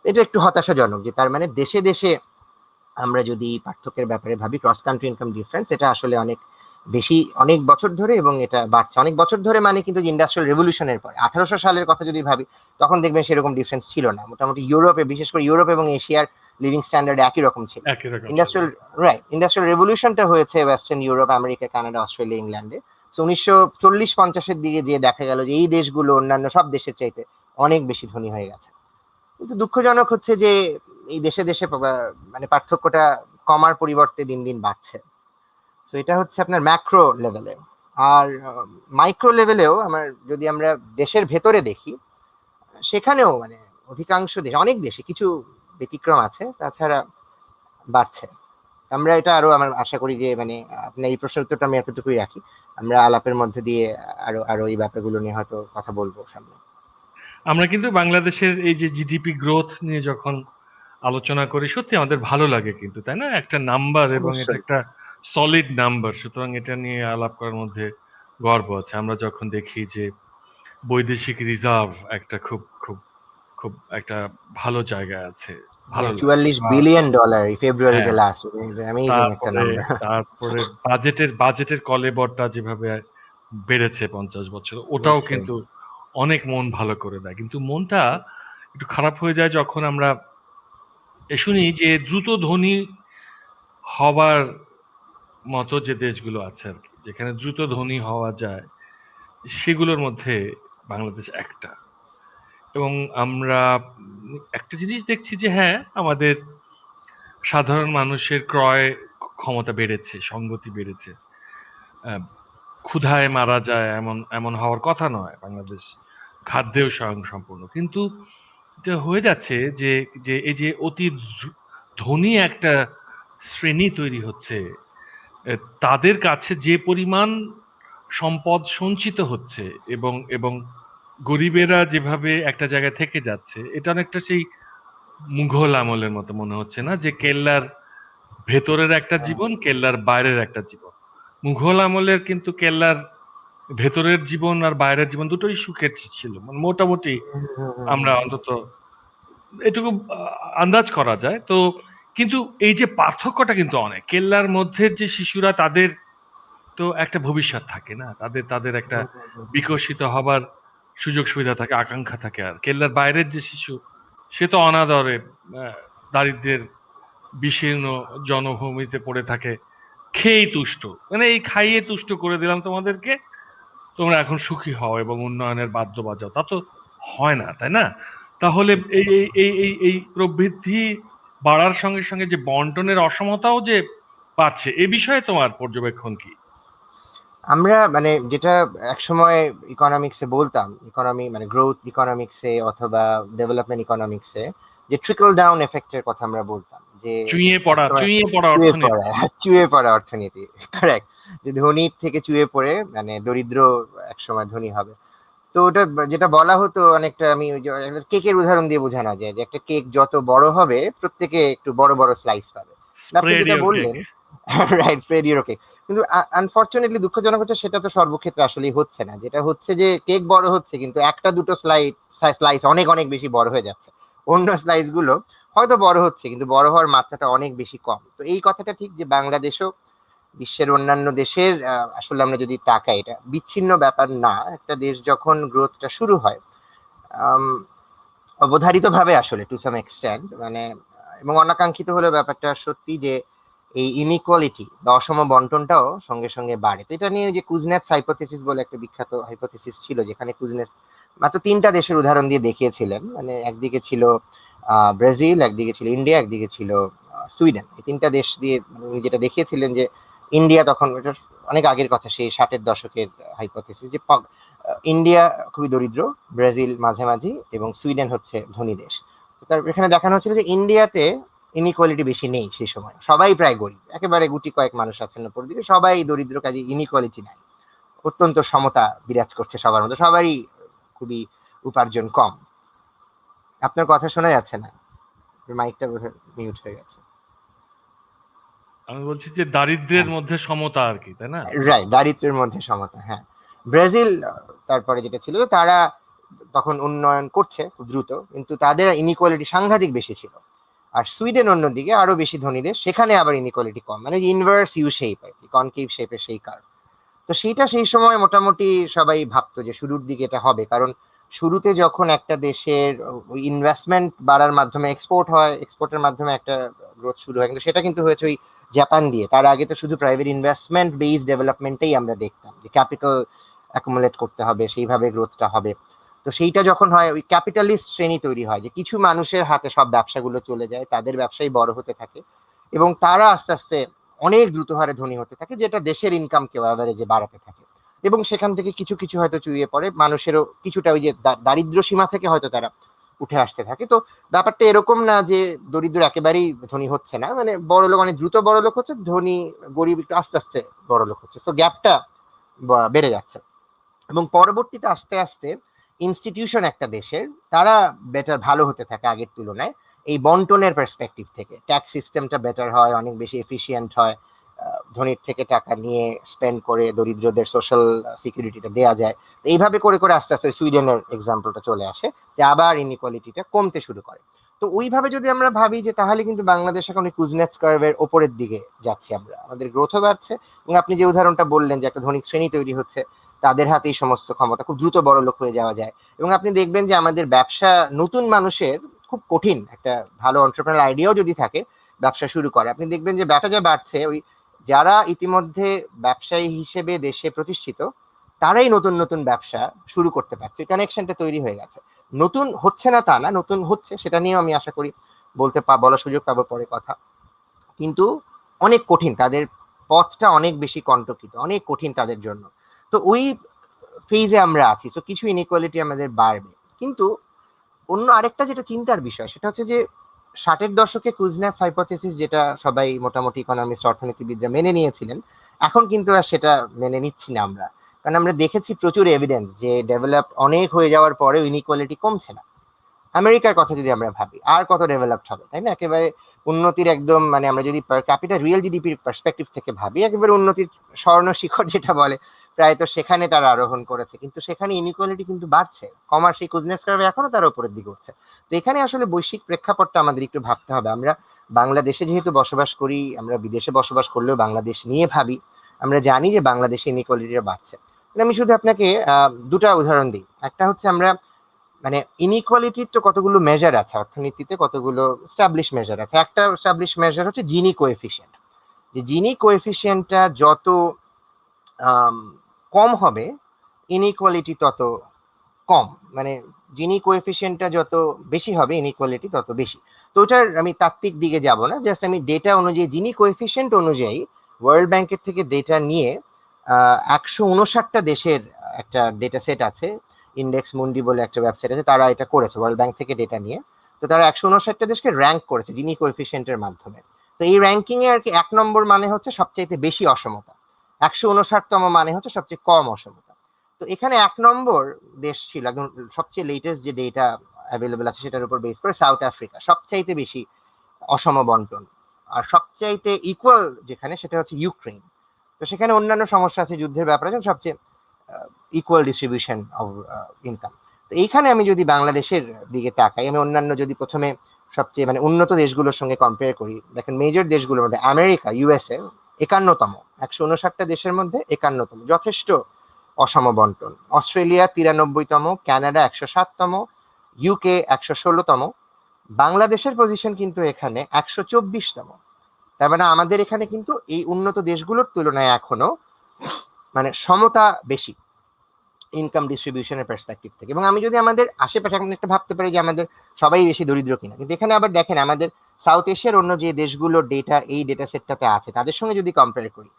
এটা একটু হতাশাজনক, যে তার মানে দেশে দেশে আমরা যদি পার্থক্যের ব্যাপারে ভাবি, ক্রস কান্ট্রি ইনকাম ডিফারেন্স এটা আসলে অনেক বেশি অনেক বছর ধরে, এবং এটা বাড়ছে অনেক বছর ধরে। মানে কিন্তু ইন্ডাস্ট্রিয়াল রেভলিউশনের পরে 1800 সালের কথা যদি ভাবি, তখন দেখবেন সেরকম ডিফারেন্স ছিল না। মোটামুটি ইউরোপে, বিশেষ করে ইউরোপ এবং এশিয়ার লিভিং স্ট্যান্ডার্ড একই রকম ছিল। একই রকম ছিল। ইন্ডাস্ট্রিয়াল রাইট, ইন্ডাস্ট্রিয়াল রেভলিউশনটা হয়েছে western Europe, America, Canada, Australia, ইংল্যান্ডে। 1940-50-এর দিকে যে দেখা গেল যে এই দেশগুলো অন্যান্য সব দেশের চাইতে অনেক বেশি ধনী হয়ে গেছে। কিন্তু দুঃখজনক হচ্ছে যে এই দেশে দেশে মানে পার্থক্যটা কমার পরিবর্তে দিন দিন বাড়ছে। তো এটা হচ্ছে আপনার ম্যাক্রো লেভেলে। আর মাইক্রো লেভেলেও আমার, যদি আমরা দেশের ভেতরে দেখি, সেখানেও মানে অধিকাংশ দেশ, অনেক দেশে কিছু ব্যতিক্রম আছে, তাছাড়া বাড়ছে। আমরা এটা আরো, আমার আশা করি যে মানে আপনার এই প্রশ্নের উত্তরটা আমি এতটুকুই রাখি, আমরা আলাপের মধ্যে দিয়ে আরো আরো এই ব্যাপারগুলো নিয়ে হয়তো কথা বলবো সামনে। আমরা কিন্তু বাংলাদেশের এই যে জিডিপি গ্রোথ নিয়ে যখন আলোচনা করি, সত্যি আমাদের ভালো লাগে কিন্তু, তাই না? একটা নাম্বার, এবং এটা অবশ্যই। একটা সলিড নাম্বার, সুতরাং এটা নিয়ে আলাপ করার মধ্যে গর্ব আছে। আমরা যখন দেখি যে বৈদেশিক রিজার্ভ একটা খুব খুব খুব একটা ভালো জায়গায় আছে, ভালো লাগে। 44 বিলিয়ন ডলার এই ফেব্রুয়ারিতে হ্যাঁ, লাস্ট, অ্যামেজিং একটা তারপরে নাম্বার। তারপরে বাজেটের কলেবরটা যেভাবে বেড়েছে 50 বছর, ওটাও অবশ্যই। কিন্তু অনেক মন ভালো করে দেয়। কিন্তু মনটা একটু খারাপ হয়ে যায় যখন আমরা শুনি যে দ্রুত ধনী হবার মতো যে দেশগুলো আছে আর কি, যেখানে দ্রুত ধনী হওয়া যায়, সেগুলোর মধ্যে বাংলাদেশ একটা। এবং আমরা একটা জিনিস দেখছি যে হ্যাঁ, আমাদের সাধারণ মানুষের ক্রয় ক্ষমতা বেড়েছে, সঙ্গতি বেড়েছে। আহ, ক্ষুধায় মারা যায় এমন এমন হওয়ার কথা নয় বাংলাদেশ, খাদ্যেও স্বয়ংসম্পূর্ণ। কিন্তু এটা হয়ে যাচ্ছে যে যে এই যে অতি ধনী একটা শ্রেণী তৈরি হচ্ছে, তাদের কাছে যে পরিমাণ সম্পদ সঞ্চিত হচ্ছে, এবং এবং গরিবেরা যেভাবে একটা জায়গায় থেকে যাচ্ছে, এটা অনেকটা সেই মুঘল আমলের মতো মনে হচ্ছে না? যে কেল্লার ভেতরের একটা জীবন, কেল্লার বাইরের একটা জীবন। মুঘল আমলের কিন্তু কেল্লার ভেতরের জীবন আর বাইরের জীবন দুটোই সুখের ছিল, মানে মোটামুটি আমরা অন্তত এটুকু আন্দাজ করা যায় তো। কিন্তু এই যে পার্থক্যটা কিন্তু অনেক, কেল্লার মধ্যে যে শিশুরা, তাদের তো একটা ভবিষ্যৎ থাকে না, তাদের তাদের একটা বিকশিত হবার সুযোগ সুবিধা থাকে, আকাঙ্ক্ষা থাকে। আর কেল্লার বাইরের যে শিশু, সে তো অনাদরে দারিদ্র্যের বিশীর্ণ জনভূমিতে পড়ে থাকে, খেয়েই তুষ্ট, মানে এই খাইয়ে তুষ্ট করে দিলাম তোমাদেরকে, তোমরা এখন সুখী হও এবং উন্নয়নের বাদ্য বাজাও, তা তো হয় না, তাই না? তাহলে এই এই এই এই এই প্রবৃদ্ধি বাড়ার সঙ্গে সঙ্গে যে বন্টনের অসমতাও যে বাড়ছে, এ বিষয়ে তোমার পর্যবেক্ষণ কি? আমরা মানে যেটা একসময় ইকোনমিক্সে বলতাম, ইকোনমি মানে গ্রোথ ইকোনমিক্সে অথবা ডেভেলপমেন্ট ইকোনমিক্সে, যে ট্রিকল ডাউন এফেক্টের কথা আমরা বলতাম, যে একসময় চুইয়ে পড়া চুয়ে অর্থনীতি। পড়া, চুয়ে পড়া অর্থনীতি, কারেক্ট। যে ধনীর থেকে চুয়ে পড়ে মানে দরিদ্র একসময় ধনী হবে। তো ওটা যেটা বলা হতো অনেকটা, আমি ওই যে কেকের উদাহরণ দিয়ে বোঝানো যায় যে একটা কেক যত বড় হবে, প্রত্যেকে একটু বড় বড় স্লাইস পাবে। আপনি স্প্রেড যেটা ইওর কেক। বললেন, রাইট, স্প্রেড ইউর কেক। কিন্তু আনফরচুনেটলি, দুঃখজনক হচ্ছে, সেটা তো সর্বক্ষেত্রে আসলেই হচ্ছে না। যেটা হচ্ছে যে কেক বড় হচ্ছে, কিন্তু একটা দুটো স্লাইস অনেক অনেক বেশি বড় হয়ে যাচ্ছে। অন্য স্লাইস গুলো হয়তো বড় হচ্ছে, কিন্তু বড় হওয়ার মাত্রাটা অনেক বেশি কম। তো এই কথাটা ঠিক যে বাংলাদেশও বিশ্বের অন্যান্য দেশের, আসলে আমরা যদি তাকাই, এটা বিচ্ছিন্ন ব্যাপার না। একটা দেশ যখন গ্রোথটা শুরু হয়, অবধারিত ভাবে আসলে টু সাম এক্সটেন্ট, মানে এবং অনাকাঙ্ক্ষিত হলে ব্যাপারটা সত্যি যে এই ইনইকুয়ালিটি বা অসম বন্টনটাও সঙ্গে সঙ্গে বাড়ে। তো এটা নিয়ে যে কুজনেটস হাইপোথেসিস বলে একটা বিখ্যাত হাইপোথেসিস ছিল, যেখানে কুজনেটস মাত্র তিনটা দেশের উদাহরণ দিয়ে দেখিয়েছিলেন। মানে একদিকে ছিল ব্রাজিল, একদিকে ছিল ইন্ডিয়া, একদিকে ছিল সুইডেন। এই তিনটা দেশ দিয়ে উনি যেটা দেখিয়েছিলেন যে ইন্ডিয়া, তখন এটা অনেক আগের কথা, সেই 60-এর দশকের হাইপোথেসিস, যে ইন্ডিয়া খুবই দরিদ্র, ব্রাজিল মাঝামাঝি, এবং সুইডেন হচ্ছে ধনী দেশ। তার এখানে দেখানো হচ্ছিল যে ইন্ডিয়াতে ইনইকুয়ালিটি বেশি নেই সেই সময়, সবাই প্রায় গরিব, একেবারে গুটি কয়েক মানুষ আছেন উপর দিকে, সবাই দরিদ্র, কাজে ইনইকুয়ালিটি নাই, অত্যন্ত সমতা বিরাজ করছে সবার মধ্যে, সবারই খুবই উপার্জন কম। আপনার কথা শোনা যাচ্ছে না, মাইকটা বোধহয় মিউট হয়ে গেছে। আমি বলছি যে দারিদ্র্যের মধ্যে সমতা আর কি, তাই না? রাইট, দারিদ্র্যের মধ্যে সমতা, হ্যাঁ। ব্রাজিল তারপরে যেটা ছিল, তারা তখন উন্নয়ন করছে খুব দ্রুত, কিন্তু তাদের ইনইকুয়ালিটি সাংঘাতিক বেশি ছিল। আর সুইডেন অন্যদিকে আরো বেশি ধনী দেশ, সেখানে আবার ইনইকুয়ালিটি কম, মানে ইনভার্স ইউ শেপ আর কি। কনকেভ শেপের সেই কার্ভ। তো সেইটা সেই সময় মোটামুটি সবাই ভাবতো যে শুরুর দিকে এটা হবে, কারণ শুরুতে যখন একটা দেশের ওই ইনভেস্টমেন্ট বাড়ার মাধ্যমে এক্সপোর্ট হয়, এক্সপোর্টের মাধ্যমে একটা গ্রোথ শুরু হয়, কিন্তু সেটা কিন্তু হয়েছে ওই জাপান দিয়ে। তার আগে তো শুধু প্রাইভেট ইনভেস্টমেন্ট বেসড ডেভেলপমেন্টেই আমরা দেখতাম যে ক্যাপিটাল অ্যাকুমুলেট করতে হবে, সেইভাবে গ্রোথটা হবে। তো সেইটা যখন হয় ওই ক্যাপিটালিস্ট শ্রেণী তৈরি হয়, যে কিছু মানুষের হাতে সব ব্যবসাগুলো চলে যায়, তাদের ব্যবসায় বড় হতে থাকে এবং তারা আস্তে আস্তে অনেক দ্রুত হারে ধনী হতে থাকে, যেটা দেশের ইনকামকেও অ্যাভারেজে বাড়াতে থাকে। এবং সেখান থেকে কিছু কিছু হয়তো চুইয়ে পড়ে, মানুষেরও কিছুটা ওই যে দারিদ্র সীমা থেকে হয়তো তারা উঠে আসতে থাকে। তো ব্যাপারটা এরকম না যে দরিদ্র একেবারেই ধনী হচ্ছে না, মানে বড় লোক অনেক দ্রুত বড় লোক হচ্ছে, ধনী গরিব একটু আস্তে আস্তে বড় লোক হচ্ছে, তো গ্যাপটা বেড়ে যাচ্ছে। এবং পরবর্তীতে আস্তে আস্তে ইনস্টিটিউশন একটা দেশের তারা বেটার ভালো হতে থাকে আগের তুলনায়, এই বন্টনের পার্সপেক্টিভ থেকে ট্যাক্স সিস্টেমটা বেটার হয়, অনেক বেশি এফিসিয়েন্ট হয়, ধনীর থেকে টাকা নিয়ে স্পেন্ড করে দরিদ্রদের সোশ্যাল সিকিউরিটিটা দেওয়া যায়। এইভাবে করে করে আস্তে আস্তে সুইডেনের এক্সাম্পলটা চলে আসে, যে আবার ইনইকুয়ালিটিটা কমতে শুরু করে। তো ওইভাবে যদি আমরা ভাবি যে তাহলে কিন্তু বাংলাদেশ এখন কুজনেটস কার্ভের ওপরের দিকে যাচ্ছি আমরা, আমাদের গ্রোথও বাড়ছে। এবং আপনি যে উদাহরণটা বললেন যে একটা ধনী শ্রেণী তৈরি হচ্ছে, তাদের হাতেই সমস্ত ক্ষমতা, খুব দ্রুত বড় লোক হয়ে যাওয়া যায়। এবং আপনি দেখবেন যে আমাদের ব্যবসা নতুন মানুষের খুব কঠিন, একটা ভালো এন্টারপ্রেনার আইডিয়াও যদি থাকে ব্যবসা শুরু করে, আপনি দেখবেন যে ব্যবসা যা বাড়ছে, ওই যারা ইতিমধ্যে ব্যবসায়ী হিসেবে দেশে প্রতিষ্ঠিত, তারাই নতুন নতুন ব্যবসা শুরু করতে পারছে, কানেকশনটা তৈরি হয়ে গেছে। নতুন হচ্ছে না তা না, নতুন হচ্ছে, সেটা নিয়েও আমি আশা করি বলার সুযোগ পাবো পরে কথা। কিন্তু অনেক কঠিন, তাদের পথটা অনেক বেশি কণ্টকিত, অনেক কঠিন তাদের জন্য। তো ওই ফেজে আমরা আছি, তো কিছু ইনইকুয়ালিটি আমাদের বাড়বে। কিন্তু অন্য আরেকটা যেটা চিন্তার বিষয়, সেটা হচ্ছে যে 60-এর দশকে কুজনেটস হাইপোথেসিস, যেটা সবাই মোটামুটি ইকোনমিস্ট অর্থনীতিবিদরা মেনে নিয়েছিলেন, এখন কিন্তু আর সেটা মেনে নিচ্ছি না আমরা। কারণ আমরা দেখেছি প্রচুর এভিডেন্স যে ডেভেলপ অনেক হয়ে যাওয়ার পরেও ইনইকুয়ালিটি কমছে না। আমেরিকার কথা যদি আমরা ভাবি, আর কত ডেভেলপড হবে, তাই না? একেবারে উন্নতির একদম, মানে আমরা যদি পার ক্যাপিটাল রিয়েল জিডিপির পার্সপেক্টিভ থেকে ভাবি, একেবারে উন্নতির স্বর্ণ শিখর যেটা বলে, প্রায় তো সেখানে তারা আরোহণ করেছে, কিন্তু সেখানে ইনইকুয়ালিটি কিন্তু বাড়ছে, কমার সেই কুজনেস কার্ভে এখনো তার উপরের দিকে উঠছে। তো এখানে আসলে বৈশ্বিক প্রেক্ষাপটটা আমাদের একটু ভাবতে হবে। আমরা বাংলাদেশে যেহেতু বসবাস করি, আমরা বিদেশে বসবাস করলেও বাংলাদেশ নিয়ে ভাবি, আমরা জানি যে বাংলাদেশে ইনইকুয়ালিটিটা বাড়ছে। আমি শুধু আপনাকে দুটা উদাহরণ দিই। একটা হচ্ছে আমরা, মানে ইনইকুয়ালিটির তো কতগুলো মেজার আছে অর্থনীতিতে, কতগুলো স্টাবলিশ মেজার আছে। একটা স্টাবলিশ মেজার হচ্ছে জিনি কোএফিসিয়েন্ট, যে জিনি কোএফিসিয়েন্টটা যত কম হবে, ইনইকুয়ালিটি তত কম। মানে জিনি কোএফিসিয়েন্টটা যত বেশি হবে, ইনইকুয়ালিটি তত বেশি। তো ওটার আমি তাত্ত্বিক দিকে যাব না, জাস্ট আমি ডেটা অনুযায়ী, জিনি কোএফিসিয়েন্ট অনুযায়ী ওয়ার্ল্ড ব্যাংকের থেকে ডেটা নিয়ে 159টা দেশের একটা ডেটা সেট আছে, ইন্ডেক্স মুন্ডি বলে একটা ওয়েবসাইট আছে, তারা এটা করেছে ওয়ার্ল্ড ব্যাংক থেকে ডেটা নিয়ে। তো তারা 159টা দেশকে র্যাঙ্ক করেছে জিনি কোএফিসিয়েন্টের মাধ্যমে। তো এই র্যাঙ্কিং এ আর কি 1 নম্বর মানে হচ্ছে সবচাইতে বেশি অসমতা, 159তম মানে হচ্ছে সবচেয়ে কম অসমতা। তো এখানে 1 নম্বর দেশ ছিল একদম, সবচেয়ে লেটেস্ট যে ডেটা অ্যাভেলেবল আছে সেটার উপর বেস করে সাউথ আফ্রিকা, সবচাইতে বেশি অসম বন্টন। আর সবচাইতে ইকুয়াল যেখানে, সেটা হচ্ছে ইউক্রেন। তো সেখানে অন্যান্য সমস্যা আছে, যুদ্ধের ব্যাপার আছে, সবচেয়ে ইকুয়াল ডিস্ট্রিবিউশন অফ ইনকাম। তো এইখানে আমি যদি বাংলাদেশের দিকে তাকাই, আমি অন্যান্য যদি প্রথমে সবচেয়ে মানে উন্নত দেশগুলোর সঙ্গে কম্পেয়ার করি, দেখেন মেজর দেশগুলোর মধ্যে আমেরিকা, ইউএসএ 51তম, 159টা দেশের মধ্যে 51তম, যথেষ্ট অসম বন্টন। অস্ট্রেলিয়া 93তম, কানাডা 107তম, ইউকে 116তম। বাংলাদেশের পজিশন কিন্তু এখানে 124তম। তার মানে আমাদের এখানে কিন্তু এই উন্নত দেশগুলোর তুলনায় এখনো মানে সমতা বেশি ইনকাম ডিস্ট্রিবিউশনের পার্সপেক্টিভ থেকে। এবং আমি যদি আমাদের আশেপাশে এখন একটা ভাবতে পারি যে আমাদের সবাই বেশি দরিদ্র কিনা, কিন্তু এখানে আবার দেখেন আমাদের সাউথ এশিয়ার অন্য যে দেশগুলোর ডেটা এই ডেটা সেটটাতে আছে, তাদের সঙ্গে যদি কম্পেয়ার করি,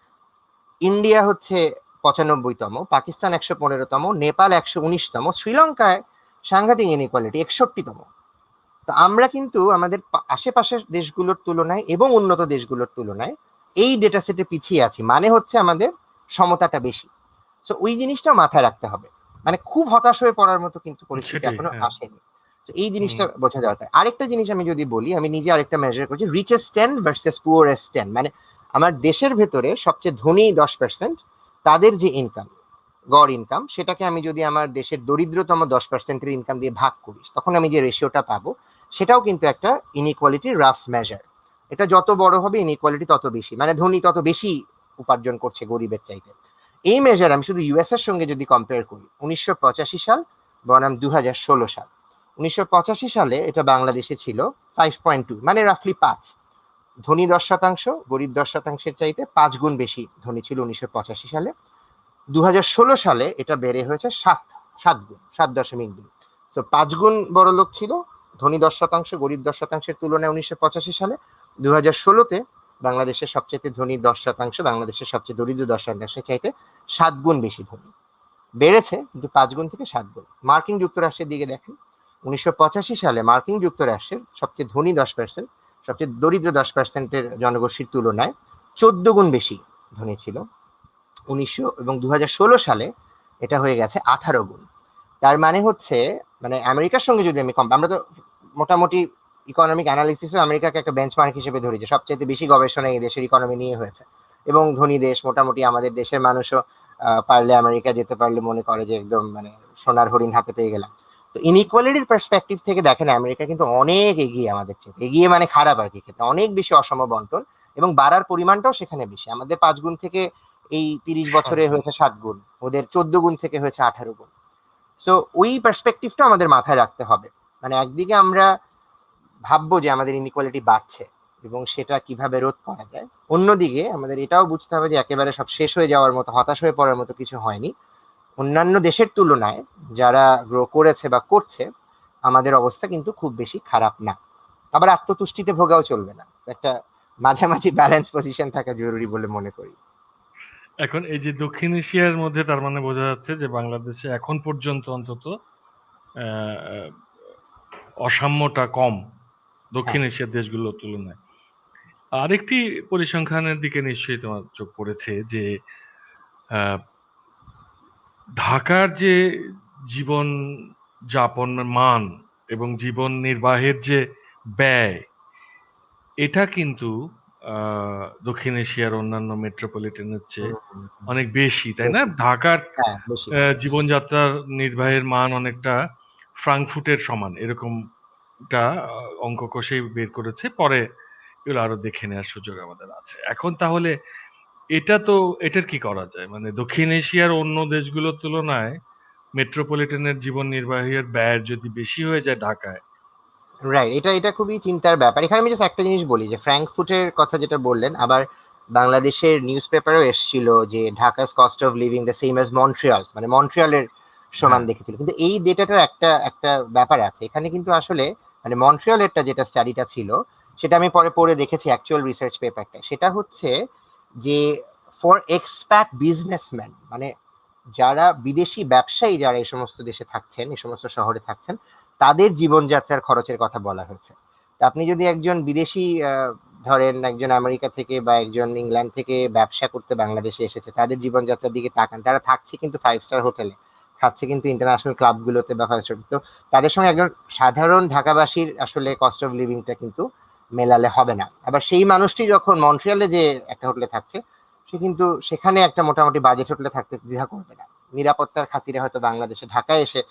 ইন্ডিয়া হচ্ছে 95তম, পাকিস্তান 115তম, নেপাল 119তম, শ্রীলঙ্কায় সাংঘাতিক ইনইকুয়ালিটি 61তম। তো আমরা কিন্তু আমাদের আশেপাশের দেশগুলোর তুলনায় এবং উন্নত দেশগুলোর তুলনায় এই ডেটা সেটে পিছিয়ে আছি, মানে হচ্ছে আমাদের সমতাটা বেশি। তো ওই জিনিসটা মাথায় রাখতে হবে, মানে খুব হতাশ হয়ে পড়ার মতো কিন্তু পরিস্থিতি সেটাই, এখনো হ্যাঁ। আসেনি। তো এই জিনিসটা হুম। বোঝা দরকার। আরেকটা জিনিস আমি যদি বলি, আমি নিজে আরেকটা মেজার করছি, রিচেস্ট 10 ভার্সেস পুয়ারেস্ট 10, মানে আমার দেশের ভেতরে সবচেয়ে ধনী 10%, তাদের যে ইনকাম, গড় ইনকাম, সেটাকে আমি যদি আমার দেশের দরিদ্রতম 10%-এর ইনকাম দিয়ে ভাগ করি, তখন আমি যে রেশিওটা পাবো, সেটাও কিন্তু একটা ইনইকুয়ালিটির রাফ মেজার। এটা যত বড় হবে ইনইকুয়ালিটি তত বেশি, মানে ধনী তত বেশি উপার্জন করছে গরিবের চাইতে। এই মেজার আমি শুধু ইউএস এর সঙ্গে যদি কম্পেয়ার করি, 1985 সাল বনাম 2016 সাল, 1985 সালে এটা বাংলাদেশে ছিল 5.2, মানে রাফলি 5। ধনী 10%, গরিব 10%-এর চাইতে 5 গুণ বেশি ধনী ছিল 1985 সালে। 2016 সালে এটা বেড়ে হয়েছে 7 গুণ, 7.2। সো 5 গুণ বড় লোক ছিল, ধনী 10%, গরিব 10%-এর তুলনায় 1985 সালে। 2016-তে বাংলাদেশের সবচেয়ে ধনী 10%, বাংলাদেশের সবচেয়ে দরিদ্র 10%-এর চাইতে 7 গুণ বেশি ধনী। বেড়েছে কিন্তু 5 গুণ থেকে 7 গুণ। মার্কিন যুক্তরাষ্ট্রের দিকে দেখেন, 1985 সালে মার্কিন যুক্তরাষ্ট্রের সবচেয়ে ধনী 10%, সবচেয়ে দরিদ্র 10%-এর জনগোষ্ঠীর তুলনায় 14 গুণ বেশি ধনী ছিল। 2016 সালে এটা হয়ে গেছে 18 গুণ। তার মানে হচ্ছে, মানে আমেরিকার সঙ্গে যদি আমি আমরা তো মোটামুটি ইকোনমিক অ্যানালিসিসে আমেরিকাকে একটা বেঞ্চমার্ক হিসেবে ধরি যে সবচেয়ে বেশি গবেষণা এই দেশের ইকোনমি নিয়ে হয়েছে, এবং ধনী দেশ মোটামুটি আমাদের দেশের মানুষও পারলে আমেরিকা যেতে পারলে মনে করে যে একদম মানে সোনার হরিণ হাতে পেয়ে গেলাম। তো ইনইকুয়ালিটির পার্সপেক্টিভ থেকে দেখেন আমেরিকা কিন্তু অনেক এগিয়ে আমাদের চেয়ে, এগিয়ে মানে খারাপ আর কি ক্ষেত্রে, অনেক বেশি অসম বন্টন, এবং বাড়ার পরিমাণটাও সেখানে বেশি। আমাদের 5 গুণ থেকে এই 30 বছরে হয়েছে 7 গুণ, ওদের 14 গুণ থেকে হয়েছে 18 গুণ। সো ওই পার্সপেক্টিভটা আমাদের মাথায় রাখতে হবে। মানে একদিকে আমরা ভাববো যে আমাদের ইনইকুয়ালিটি বাড়ছে এবং সেটা কিভাবে রোধ করা যায়, অন্যদিকে আমাদের এটাও বুঝতে হবে যে একেবারে সব শেষ হয়ে যাওয়ার মতো, হতাশ হয়ে পড়ার মতো কিছু হয়নি। অন্যান্য দেশের তুলনায় যারা গ্রো করেছে বা করছে, আমাদের অবস্থা কিন্তু খুব বেশি খারাপ না। আবার আত্মতুষ্টিতে ভোগাও চলবে না, একটা মাঝামাঝি ব্যালেন্স পজিশন থাকা জরুরি বলে মনে করি। এখন এই যে দক্ষিণ এশিয়ার মধ্যে তার মানে বোঝা যাচ্ছে যে বাংলাদেশে এখন পর্যন্ত অন্তত আহ, অসাম্যটা কম দক্ষিণ হ্যাঁ, এশিয়ার দেশগুলোর তুলনায়। আরেকটি পরিসংখ্যানের দিকে নিশ্চয়ই তোমার চোখ পড়েছে যে আহ, ঢাকার যে জীবন যাপনের মান এবং জীবন নির্বাহের যে ব্যয়, এটা কিন্তু দক্ষিণ এশিয়ার অন্যান্য মেট্রোপলিটনের চেয়ে অনেক বেশি, তাই না? বেশি। ঢাকার হ্যাঁ, বেশি। জীবনযাত্রার নির্বাহের মান অনেকটা ফ্রাঙ্কফুটের সমান, এরকমটা অঙ্ক কষেই বের করেছে। পরে এগুলো আরো দেখে নেওয়ার সুযোগ আমাদের আছে। এখন তাহলে এটা তো, এটার কি করা যায়? মানে দক্ষিণ এশিয়ার অন্য দেশগুলোর তুলনায় মেট্রোপলিটনের জীবন নির্বাহের ব্যয় যদি বেশি হয়ে যায় ঢাকায়। রাইট, এটা এটা খুবই চিন্তার ব্যাপার। এখানে আমি জাস্ট একটা জিনিস বলি যে ফ্র্যাঙ্কফুটের কথা যেটা বললেন, আবার বাংলাদেশের নিউজ পেপারও এসেছিল যে Dhaka's cost of living the same as Montreal, মানে মন্ট্রিয়ালের সমান হ্যাঁ, দেখেছিল। কিন্তু এই ডেটাটার একটা একটা ব্যাপার আছে এখানে, কিন্তু আসলে মানে মন্ট্রিয়ালেরটা যেটা স্টাডিটা ছিল, সেটা আমি পরে পড়ে দেখেছি অ্যাকচুয়াল রিসার্চ পেপারটা। সেটা হচ্ছে যে ফর এক্সপ্যাট বিজনেসম্যান, মানে যারা বিদেশি ব্যবসায়ী যারা এই সমস্ত দেশে থাকছেন, এই সমস্ত শহরে থাকছেন, তাদের জীবনযাত্রার খরচের কথা বলা হয়েছে। তা আপনি যদি একজন বিদেশি ধরেন একজন আমেরিকা থেকে বা একজন ইংল্যান্ড থেকে ব্যবসা করতে বাংলাদেশে এসেছে, তাদের জীবনযাত্রার দিকে তাকান, তারা থাকছে কিন্তু 5 স্টার হোটেলে, খাচ্ছে কিন্তু ইন্টারন্যাশনাল ক্লাবগুলোতে বা 5 স্টার। তো তাদের সঙ্গে একজন সাধারণ ঢাকাবাসীর আসলে কস্ট অফ লিভিংটা কিন্তু মেলালে হবে না। আবার সেই মানুষটি যখন মন্ট্রিয়ালে যে একটা হোটেলে থাকছে, সে কিন্তু সেখানে একটা মোটামুটি বাজেট হোটেলে থাকতে দ্বিধা করবে না, নিরাপত্তার খাতিরে হয়তো বাংলাদেশে ঢাকায় এসে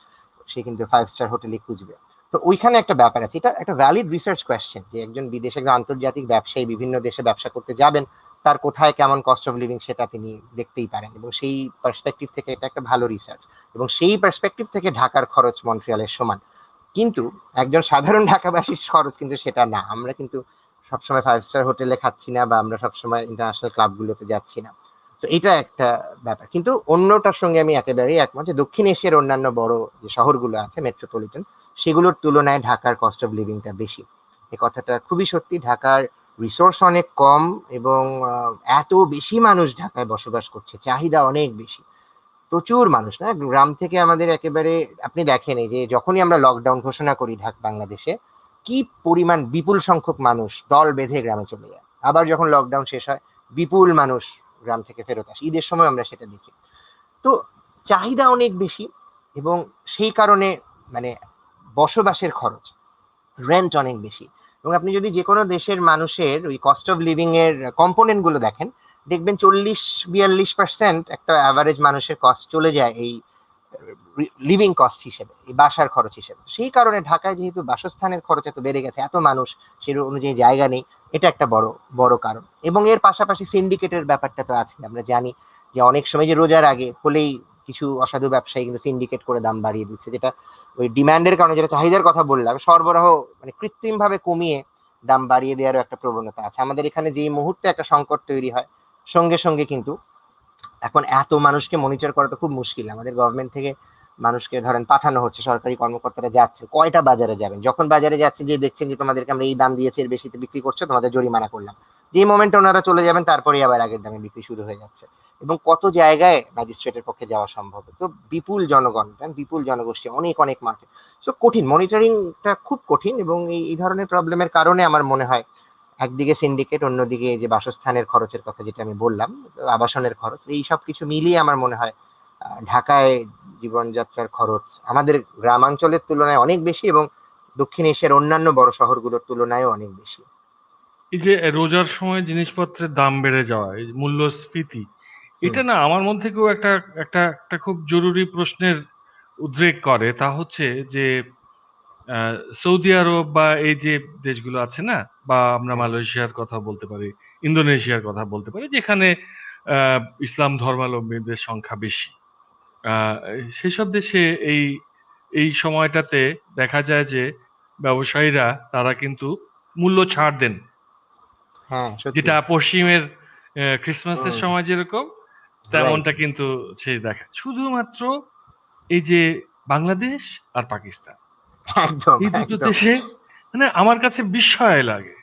সে কিন্তু 5 স্টার হোটেলে খুঁজবে। তো ওইখানে একটা ব্যাপার আছে, এটা একটা ভ্যালিড রিসার্চ কোয়েশ্চেন যে একজন বিদেশে, একজন আন্তর্জাতিক ব্যবসায়ী বিভিন্ন দেশে ব্যবসা করতে যাবেন, তার কোথায় কেমন কস্ট অফ লিভিং সেটা তিনি দেখতেই পারেন, এবং সেই পার্সপেক্টিভ থেকে এটা একটা ভালো রিসার্চ, এবং সেই পার্সপেক্টিভ থেকে ঢাকার খরচ মন্ট্রিয়ালের সমান। কিন্তু একজন সাধারণ ঢাকাবাসীর খরচ কিন্তু সেটা না। আমরা কিন্তু সবসময় 5 স্টার হোটেলে খাচ্ছি না, বা আমরা সবসময় ইন্টারন্যাশনাল ক্লাবগুলোতে যাচ্ছি না। তো এটা একটা ব্যাপার। কিন্তু অন্যটার সঙ্গে আমি একেবারেই একমত যে দক্ষিণ এশিয়ার অন্যান্য বড় যে শহরগুলো আছে মেট্রোপলিটন, সেগুলোর তুলনায় ঢাকার কস্ট অফ লিভিংটা বেশি। এই কথাটা খুবই সত্যি। ঢাকার রিসোর্স অনেক কম, এবং এত বেশি মানুষ ঢাকায় বসবাস করছে, চাহিদা অনেক বেশি, প্রচুর মানুষ। না, গ্রাম থেকে আমাদের একেবারে, আপনি দেখেন এই যে যখনই আমরা লকডাউন ঘোষণা করি বাংলাদেশে, কি পরিমাণ বিপুল সংখ্যক মানুষ দল বেঁধে গ্রামে চলে যায়। আবার যখন লকডাউন শেষ হয়, বিপুল মানুষ গ্রাম থেকে ফেরত আসে। ঈদের সময় আমরা সেটা দেখি। তো চাহিদা অনেক বেশি, এবং সেই কারণে মানে বসবাসের খরচ, রেন্ট অনেক বেশি। এবং আপনি যদি যে কোনো দেশের মানুষের ওই কস্ট অফ লিভিং এর কম্পোনেন্ট গুলো দেখেন, দেখবেন 40-42% একটা অ্যাভারেজ মানুষের কস্ট চলে যায় এই লিভিং কস্ট হিসেবে, এই বাসার খরচ হিসেবে। সেই কারণে ঢাকায় যেহেতু বাসস্থানের খরচ এত বেড়ে গেছে, এত মানুষ, সেই অনুযায়ী জায়গা নেই, এটা একটা বড় বড় কারণ। এবং এর পাশাপাশি সিন্ডিকেটের ব্যাপারটা তো আছে। আমরা জানি যে অনেক সময় যে রোজার আগে হলেই কিছু অসাধু ব্যবসায়ী কিন্তু সিন্ডিকেট করে দাম বাড়িয়ে দিচ্ছে, যেটা ওই ডিমান্ডের কারণে, যেটা চাহিদার কথা বললাম, সরবরাহ মানে কৃত্রিমভাবে কমিয়ে দাম বাড়িয়ে দেওয়ারও একটা প্রবণতা আছে। আমাদের এখানে যেই মুহূর্তে একটা সংকট তৈরি হয়, সঙ্গে সঙ্গে কিন্তু এখন এত মানুষকে মনিটর করা তো খুব মুশকিল। আমাদের গভর্নমেন্ট থেকে মানুষকে ধরেন পাঠানো হচ্ছে, সরকারি কর্মকর্তারা যাচ্ছে, কয়টা বাজারে যাবেন, যখন বাজারে যাচ্ছে যে দেখছেন যে তোমাদেরকে আমরা এই দাম দিয়েছি, এর বেশিতে বিক্রি করছো, তোমাদের জরিমানা করলাম, যে মোমেন্টে ওনারা চলে যাবেন তারপরেই আবার আগের দামে বিক্রি শুরু হয়ে যাচ্ছে। এবং কত জায়গায় ম্যাজিস্ট্রেটের পক্ষে যাওয়া সম্ভব, তো বিপুল জনগণ, বিপুল জনগোষ্ঠী, অনেক অনেক মার্কেট, সো কঠিন, মনিটরিংটা খুব কঠিন। এবং এই ধরনের প্রবলেমের কারণে আমার মনে হয় একদিকে সিন্ডিকেট, অন্যদিকে এই যে বাসস্থানের খরচের কথা যেটা আমি বললাম, আবাসনের খরচ, এই সব কিছু মিলিয়ে আমার মনে হয় ঢাকায় জীবনযাত্রার খরচ আমাদের গ্রামাঞ্চলের তুলনায় অনেক বেশি, এবং দক্ষিণ এশিয়ার অন্যান্য বড় শহরগুলোর তুলনায় অনেক বেশি। এই যে রোজার সময় জিনিসপত্রের দাম বেড়ে যাওয়া, এই মূল্যস্ফীতি, হুম। এটা না আমার মধ্যে কেউ একটা একটা একটা খুব জরুরি প্রশ্নের উদ্রেক করে। তা হচ্ছে যে সৌদি আরব বা এই যে দেশগুলো আছে না, বা আমরা হ্যাঁ, মালয়েশিয়ার কথা বলতে পারি, ইন্দোনেশিয়ার কথা বলতে পারি, যেখানে ইসলাম ধর্মাবলম্বীদের সংখ্যা বেশি। আহ, সেসব দেশে এই এই সময়টাতে দেখা যায় যে ব্যবসায়ীরা তারা কিন্তু মূল্য ছাড় দেন, হ্যাঁ, সত্যি। যেটা পশ্চিমের ক্রিসমাসের হুম। সময় যেরকম রাইট। তেমনটা কিন্তু সে দেখে শুধুমাত্র এই যে বাংলাদেশ আর পাকিস্তান, একদম, এই দুটো একদম। দেশে মানে আমার কাছে বিস্ময় লাগে।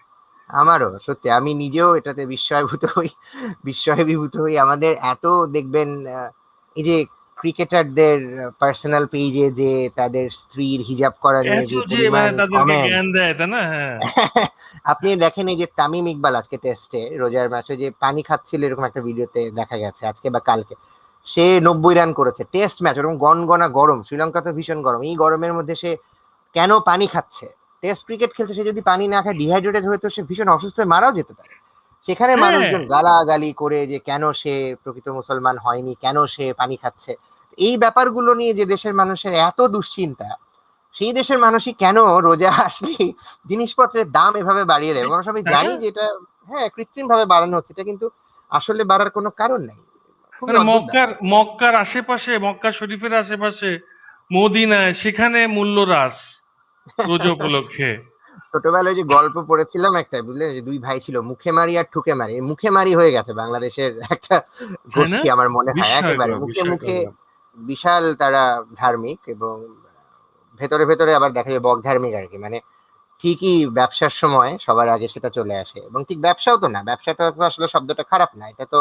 আমারও সত্যি, আমি নিজেও এটাতে বিস্ময়ীভূত হই। আমাদের এত দেখবেন এই যে ক্রিকেটারদের পার্সোনাল পেজে যে তাদের স্ত্রীর হিজাব করা নিয়ে এত যে যে পরিমাণ মানে তাদেরকে কমেন্ট, জ্ঞান দেয়, তাই না? হ্যাঁ, আপনি দেখেন এই যে তামিম ইকবাল আজকে টেস্টে রোজার ম্যাচে যে পানি খাচ্ছিল, এরকম একটা ভিডিওতে দেখা গেছে আজকে বা কালকে, সে 90 রান করেছে টেস্ট ম্যাচ, ওরকম গনগনা গরম, শ্রীলঙ্কা তো ভীষণ গরম, এই গরমের মধ্যে সে কেন পানি খাচ্ছে? টেস্ট ক্রিকেট খেলছে, সে যদি পানি না খায় ডিহাইড্রেটেড হয়ে তো সে ভীষণ অসুস্থ হয়ে মারাও যেতে পারে। সেখানে হ্যাঁ, মানুষজন গালাগালি করে যে কেন সে প্রকৃত মুসলমান হয়নি, কেন সে পানি খাচ্ছে, এই ব্যাপারগুলো নিয়ে যে দেশের মানুষের এত দুশ্চিন্তা, সেই দেশের মানুষই কেন রোজা আসলে জিনিসপত্রের দাম এভাবে বাড়িয়ে দেয়? এবং আমরা সবাই তাই না? জানি যে এটা, হ্যাঁ, কৃত্রিম ভাবে বাড়ানো হচ্ছে, এটা কিন্তু আসলে বাড়ার কোনো কারণ নাই। খুবই মানে অদ্ভুত মক্কার ব্যাপার। মক্কার আশেপাশে, মক্কা শরীফের আশেপাশে, মদিনায়, সেখানে মূল্য হ্রাস রোজা উপলক্ষে। ছোটবেলায় যে গল্প পড়েছিলাম একটা, বুঝলেন, যে দুই ভাই ছিল, মুখে মারি আর ঠুকে মারি, এই মুখে মারি হয়ে গেছে বাংলাদেশের একটা তাই না? গোষ্ঠী আমার মনে হয়, একেবারে বিস্ময়কর, মুখে মুখে বিস্ময়কর ব্যাপার। বিশাল তারা ধার্মিক, এবং ভেতরে ভেতরে আবার দেখা যায় বক ধার্মিক আর কি। মানে ঠিকই ব্যবসার সময় সবার আগে সেটা চলে আসে, এবং ঠিক ব্যবসাও তো না, ব্যবসাটা তো আসলে শব্দটা খারাপ না, এটা তো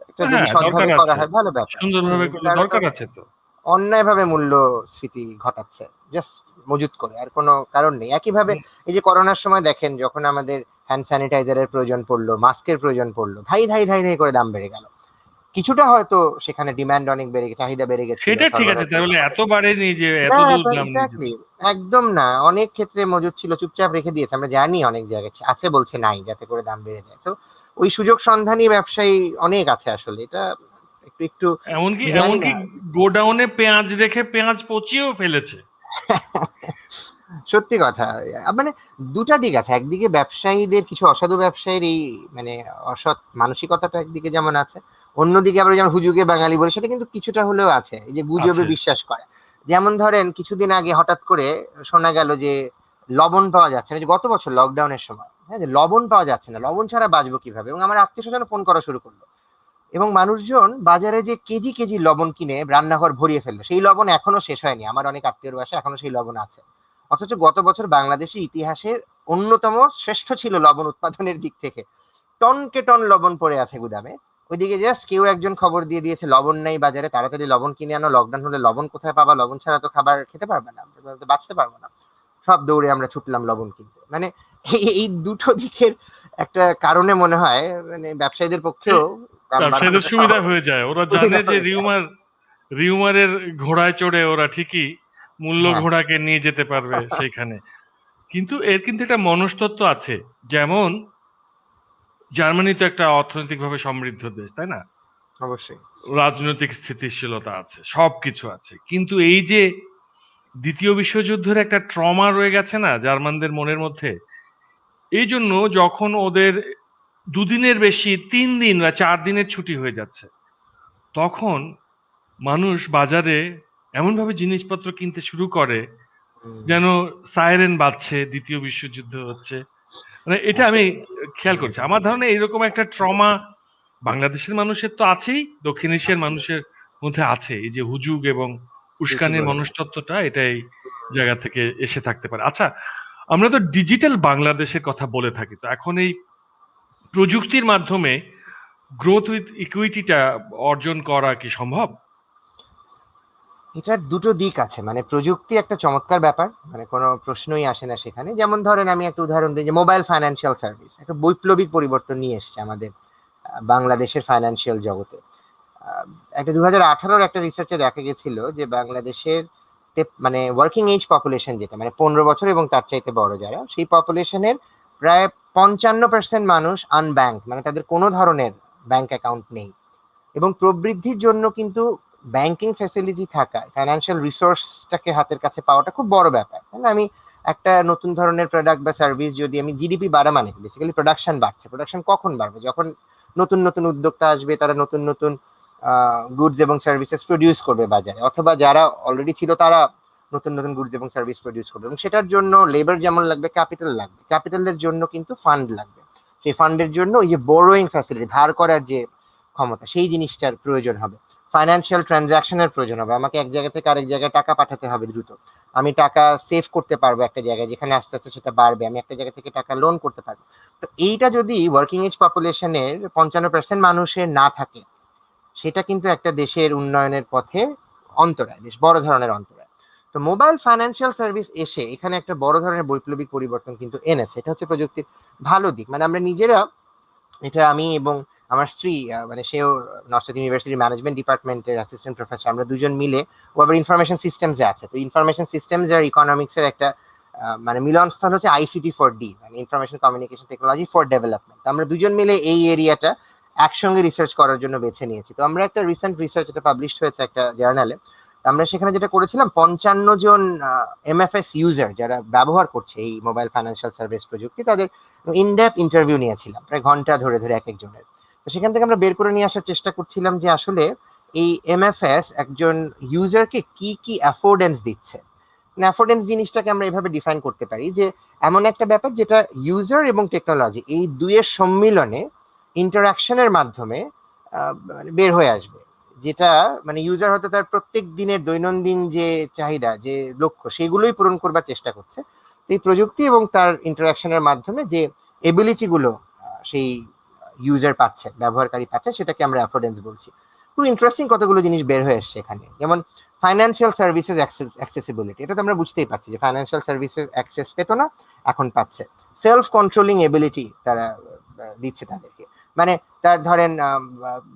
একটা যদি হ্যাঁ, দরকার সৎভাবে করা আছে। হয় ভালো ব্যাপার। সুন্দরভাবে করলে তারা তো দরকার আছে তো। অন্যায়ভাবে মূল্যস্ফীতি ঘটাচ্ছে, জাস্ট মজুত করে, আর কোনো কারণ নেই। একইভাবে হুম, এই যে করোনার সময় দেখেন, যখন আমাদের হ্যান্ড স্যানিটাইজারের প্রয়োজন পড়লো, মাস্কের প্রয়োজন পড়লো, ধাই ধাই ধাই ধাই করে দাম বেড়ে গেল। কিছুটা হয়তো সেখানে ডিমান্ড অনেক বেড়ে গেছে, চাহিদা বেড়ে গেছিল, সেটা ঠিক সরবরাহ আছে। তাই তুলনা বলে করে। এত বাড়েনি যে এত না, দূর তো দাম নিয়ে এক্স্যাক্টলি, যেতে। একদম না, অনেক ক্ষেত্রে মজুদ ছিল, চুপচাপ রেখে দিয়েছে, আমরা জানি অনেক জায়গায় আছে, বলছে নাই, যাতে করে দাম বেড়ে যায়। তো ওই সুযোগ সন্ধানী ব্যবসায়ী অনেক আছে আসলে, এটা একটু একটু এমনকি আমি জানি এমনকি না। গোডাউনে পেঁয়াজ রেখে পেঁয়াজ পচিয়েও ফেলেছে। সত্যি কথা। মানে দুটা দিক আছে, একদিকে ব্যবসায়ীদের, কিছু অসাধু ব্যবসায়ীর এই মানে অসৎ মানসিকতাটা একদিকে যেমন আছে, অন্যদিকে আমরা যেমন হুজুগে বাঙালি বলি, সেটা কিন্তু কিছুটা হলেও আছে, এই যে গুজবে আছে। বিশ্বাস করে। যেমন ধরেন কিছুদিন আগে হঠাৎ করে শোনা গেল যে লবণ পাওয়া যাচ্ছে না, যে গত বছর লকডাউনের সময়, হ্যাঁ, যে লবণ পাওয়া যাচ্ছে না, লবণ ছাড়া বাঁচবো কিভাবে, এবং আমার আত্মীয় স্বজন ফোন করা শুরু করলো, এবং মানুষজন বাজারে যে কেজি কেজি লবণ কিনে রান্নাঘর ভরিয়ে ফেললো, সেই লবণ এখনো শেষ হয়নি, আমার অনেক আত্মীয়র বাসায় এখনো সেই লবণ আছে। অথচ গত বছর বাংলাদেশের ইতিহাসের অন্যতম শ্রেষ্ঠ ছিল লবণ উৎপাদনের দিক থেকে, টনকে টন লবণ পড়ে আছে গুদামে। ওইদিকে জাস্ট কেউ একজন খবর দিয়ে দিয়েছে লবণ নেই বাজারে, তাড়াতাড়ি লবণ কিনে আনো, লকডাউন হলে লবণ কোথায় পাবা, লবণ ছাড়া তো খাবার খেতে পারবে না, বাঁচতে পারবো না। সব দৌড়ে আমরা ছুটলাম লবণ কিনতে। মানে এই দুটো দিকের একটা কারণে মনে হয় মানে ব্যবসায়ীদের পক্ষেও দাম ব্যবসায়ীদের বাড়ানোটা সুবিধা সহজ, হয়ে যায়, ওরা জানে সুবিধা যে হয়ে যায়। রিউমারের ঘোড়ায় চড়ে ওরা ঠিকই মূল্য হ্যাঁ, ঘোড়াকে নিয়ে যেতে পারবে সেইখানে। কিন্তু এর কিন্তু একটা মনস্তত্ত্ব আছে। যেমন জার্মানি তো একটা অর্থনৈতিকভাবে সমৃদ্ধ দেশ, তাই না? অবশ্যই। রাজনৈতিক স্থিতিশীলতা আছে, সবকিছু আছে। কিন্তু এই যে দ্বিতীয় বিশ্বযুদ্ধের একটা ট্রমা রয়ে গেছে না জার্মানদের মনের মধ্যে, এই জন্য যখন ওদের ২ দিনের বেশি ৩ দিন বা ৪ দিনের ছুটি হয়ে যাচ্ছে, তখন মানুষ বাজারে এমনভাবে জিনিসপত্র কিনতে শুরু করে হুম, যেন সাইরেন বাজছে, দ্বিতীয় বিশ্বযুদ্ধ হচ্ছে। মানে এটা আমি আসলে খেয়াল করছি। আমার ধারণা এরকম একটা ট্রমা বাংলাদেশের মানুষের তো আছেই, দক্ষিণ এশিয়ার আসলে মানুষের মধ্যে আছে। এই যে হুজুগ এবং ঠিকই উস্কানির বলেছেন। মনস্তত্ত্বটা এটা এই জায়গা থেকে এসে থাকতে পারে। আচ্ছা, আমরা তো ডিজিটাল বাংলাদেশের কথা বলে থাকি। তো এখন এই প্রযুক্তির মাধ্যমে গ্রোথ উইথ ইকুইটিটা অর্জন করা কি সম্ভব? এটার দুটো দিক আছে, মানে প্রযুক্তি একটা চমৎকার ব্যাপার, মানে কোনো প্রশ্নই আসে না সেখানে। যেমন ধরেন আমি একটা উদাহরণ দিই, যে মোবাইল ফাইন্যান্সিয়াল সার্ভিস একটা বৈপ্লবিক পরিবর্তন নিয়ে এসছে আমাদের বাংলাদেশের ফাইন্যান্সিয়াল জগতে। আহ, একটা 2018 একটা রিসার্চে দেখা গেছিল যে বাংলাদেশের মানে ওয়ার্কিং এজ পপুলেশন, যেটা মানে 15 বছর এবং তার চাইতে বড় যারা, সেই পপুলেশনের প্রায় 55% মানুষ আনব্যাংক, মানে তাদের কোনো ধরনের ব্যাংক অ্যাকাউন্ট নেই। এবং প্রবৃদ্ধির জন্য কিন্তু ব্যাংকিং ফ্যাসিলিটি থাকা, ফাইন্যান্সিয়াল রিসোর্সটাকে হাতের কাছে পাওয়াটা খুব বড় ব্যাপার, তাই না? আমি একটা নতুন ধরনের প্রোডাক্ট বা সার্ভিস, যদি আমি জিডিপি বাড়া মানে বেসিক্যালি প্রোডাকশন বাড়ছে, প্রোডাকশন কখন বাড়বে? যখন নতুন নতুন উদ্যোক্তা আসবে, তারা নতুন নতুন গুডস এবং সার্ভিসেস প্রডিউস করবে বাজারে, অথবা যারা অলরেডি ছিল তারা নতুন নতুন গুডস এবং সার্ভিস প্রডিউস করবে, এবং সেটার জন্য লেবার যেমন লাগবে, ক্যাপিটাল লাগবে, ক্যাপিটালের জন্য কিন্তু ফান্ড লাগবে। সেই ফান্ডের জন্য ওই যে বোরোয়িং ফ্যাসিলিটি, ধার করার যে ক্ষমতা, সেই জিনিসটার প্রয়োজন হবে। ফাইন্যান্সিয়াল ট্রানজাকশনের প্রয়োজন হবে, আমাকে এক জায়গা থেকে আরেক জায়গায় টাকা পাঠাতে হবে দ্রুত। আমি টাকা সেভ করতে পারবো একটা জায়গায়, যেখানে আস্তে আস্তে সেটা বাড়বে, আমি একটা জায়গা থেকে টাকা লোন করতে পারবো। তো এইটা যদি ওয়ার্কিং এজ পপুলেশনের 55% মানুষের না থাকে, সেটা কিন্তু একটা দেশের উন্নয়নের পথে অন্তরায়, বেশ বড় ধরনের অন্তরায়। তো মোবাইল ফাইন্যান্সিয়াল সার্ভিস এসে এখানে একটা বড় ধরনের বৈপ্লবিক পরিবর্তন কিন্তু এনেছে। এটা হচ্ছে প্রযুক্তির ভালো দিক, মানে আমরা নিজেরা, এটা আমি এবং আমার স্ত্রী, মানে সেও নর্থ ইউনিভার্সিটি ম্যানেজমেন্ট ডিপার্টমেন্টের অ্যাসিস্ট্যান্ট প্রফেসর, আমরা দুজন মিলে, ও আবার ইনফরমেশন সিস্টেমসে আছে, তো ইনফরমেশন সিস্টেমস আর ইকোনমিক্সের একটা মানে মিলনস্থল হচ্ছে আইসিটি ফর ডি, মানে information communication technology for development. আমরা দুজন মিলে এই এরিয়াটা একসঙ্গে রিসার্চ করার জন্য বেছে নিয়েছি। তো আমরা একটা রিসেন্ট রিসার্চ, এটা পাবলিশ হয়েছে একটা জার্নালে। আমরা সেখানে যেটা করেছিলাম, 55 জন এমএফএস ইউজার যারা ব্যবহার করছে এই মোবাইল ফাইন্যান্সিয়াল সার্ভিস প্রযুক্তি, তাদের ইনডেপথ ইন্টারভিউ নিয়েছিলাম প্রায় ঘন্টা ধরে ধরে এক একজনের। তো সেখান থেকে আমরা বের করে নিয়ে আসার চেষ্টা করছিলাম যে আসলে এই এমএফএস একজন ইউজারকে কি কি অ্যাফোর্ডেন্স দিচ্ছে। অ্যাফোর্ডেন্স জিনিসটাকে আমরা এভাবে ডিফাইন করতে পারি যে এমন একটা ব্যাপার যেটা ইউজার এবং টেকনোলজি এই দুইয়ের সম্মিলনে, ইন্টারাকশনের মাধ্যমে মানে বের হয়ে আসবে, যেটা মানে ইউজার হয়তো তার প্রত্যেক দিনের দৈনন্দিন যে চাহিদা, যে লক্ষ্য, সেগুলোই পূরণ করবার চেষ্টা করছে। তো এই প্রযুক্তি এবং তার ইন্টারাকশনের মাধ্যমে যে এবিলিটি গুলো সেই ইউজার পাচ্ছে, ব্যবহারকারী পাচ্ছে, সেটাকে আমরা অ্যাফোর্ডেন্স বলছি। খুব ইন্টারেস্টিং কতগুলো জিনিস বের হয়ে এসছে এখানে। যেমন ফাইন্যান্সিয়াল সার্ভিসেস অ্যাক্সেসিবিলিটি, এটা তো আমরা বুঝতেই পারছি যে ফাইন্যান্সিয়াল সার্ভিসেস অ্যাক্সেস পেতো না, এখন পাচ্ছে। সেলফ কন্ট্রোলিং এবিলিটি তারা দিচ্ছে তাদেরকে, মানে তার ধরেন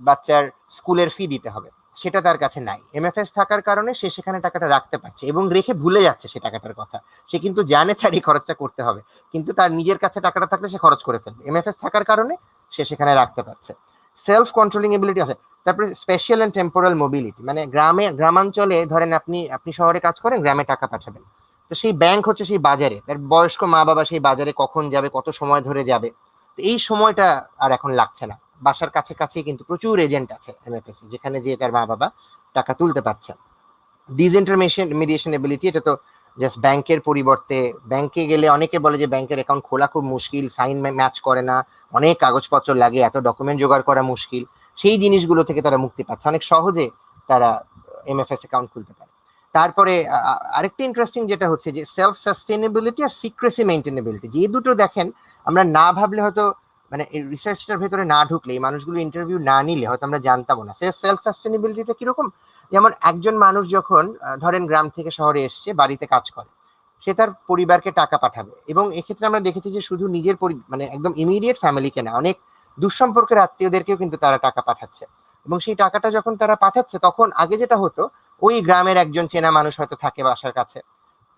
বাচ্চার স্কুলের ফি দিতে হবে, সেটা তার কাছে নাই, এমএফএস থাকার কারণে সে সেখানে টাকাটা রাখতে পারছে, এবং রেখে ভুলে যাচ্ছে সে টাকাটার কথা। সে কিন্তু জানে তার এই খরচটা করতে হবে, কিন্তু তার নিজের কাছে টাকাটা থাকলে সে খরচ করে ফেলবে, এমএফএস থাকার কারণে সে সেখানে রাখতে পারছে। সেলফ কন্ট্রোলিং এবিলিটি আছে। তারপরে স্পেশাল অ্যান্ড টেম্পোরাল মোবিলিটি, মানে গ্রামাঞ্চলে ধরেন আপনি আপনি শহরে কাজ করেন, গ্রামে টাকা পাঠাবেন, তো সেই ব্যাংক হচ্ছে সেই বাজারে, তার বয়স্ক মা বাবা সেই বাজারে কখন যাবে, কত সময় ধরে যাবে, তো এই সময়টা আর এখন লাগছে না। বাসার কাছে কাছেই কিন্তু প্রচুর এজেন্ট আছে এমএফএস, যেখানে যে তার মা বাবা টাকা তুলতে পারছে। ডিসইন্টারমিডিয়েশন এবিলিটি, এটা তো জাস্ট ব্যাংকের পরিবর্তে, ব্যাংকে গেলে অনেকে বলে যে ব্যাংকের অ্যাকাউন্ট খোলা খুব মুশকিল, সাইন ম্যাচ করে না, অনেক কাগজপত্র লাগে, এত ডকুমেন্ট জোগাড় করা মুশকিল, সেই জিনিসগুলো থেকে তারা মুক্তি পাচ্ছে, অনেক সহজে তারা এমএফএস অ্যাকাউন্ট খুলতে পারে। তারপরে আরেকটা ইন্টারেস্টিং যেটা হচ্ছে যে সেলফ সাস্টেনেবিলিটি আর সিক্রেসি মেনটেনেবিলিটি, যে দুটো দেখেন আমরা না ভাবলে হয়তো, মানে এই রিসার্চটার ভেতরে না ঢুকলে, এই মানুষগুলো ইন্টারভিউ না নিলে হয়তো আমরা জানতাম না। সেলফ সাস্টেনেবিলিটিটা কিরকম? যেমন একজন মানুষ যখন ধরেন গ্রাম থেকে শহরে এসছে, বাড়িতে কাজ করে, সে তার পরিবারকে টাকা পাঠাবে, এবং এক্ষেত্রে আমরা দেখেছি যে শুধু নিজের মানে একদম ইমিডিয়েট ফ্যামিলিকে না, অনেক দুঃসম্পর্কের আত্মীয়দেরকেও কিন্তু তারা টাকা পাঠাচ্ছে। এবং সেই টাকাটা যখন তারা পাঠাচ্ছে, তখন আগে যেটা হতো, ওই গ্রামের একজন চেনা মানুষ হয়তো থাকে বাসার কাছে,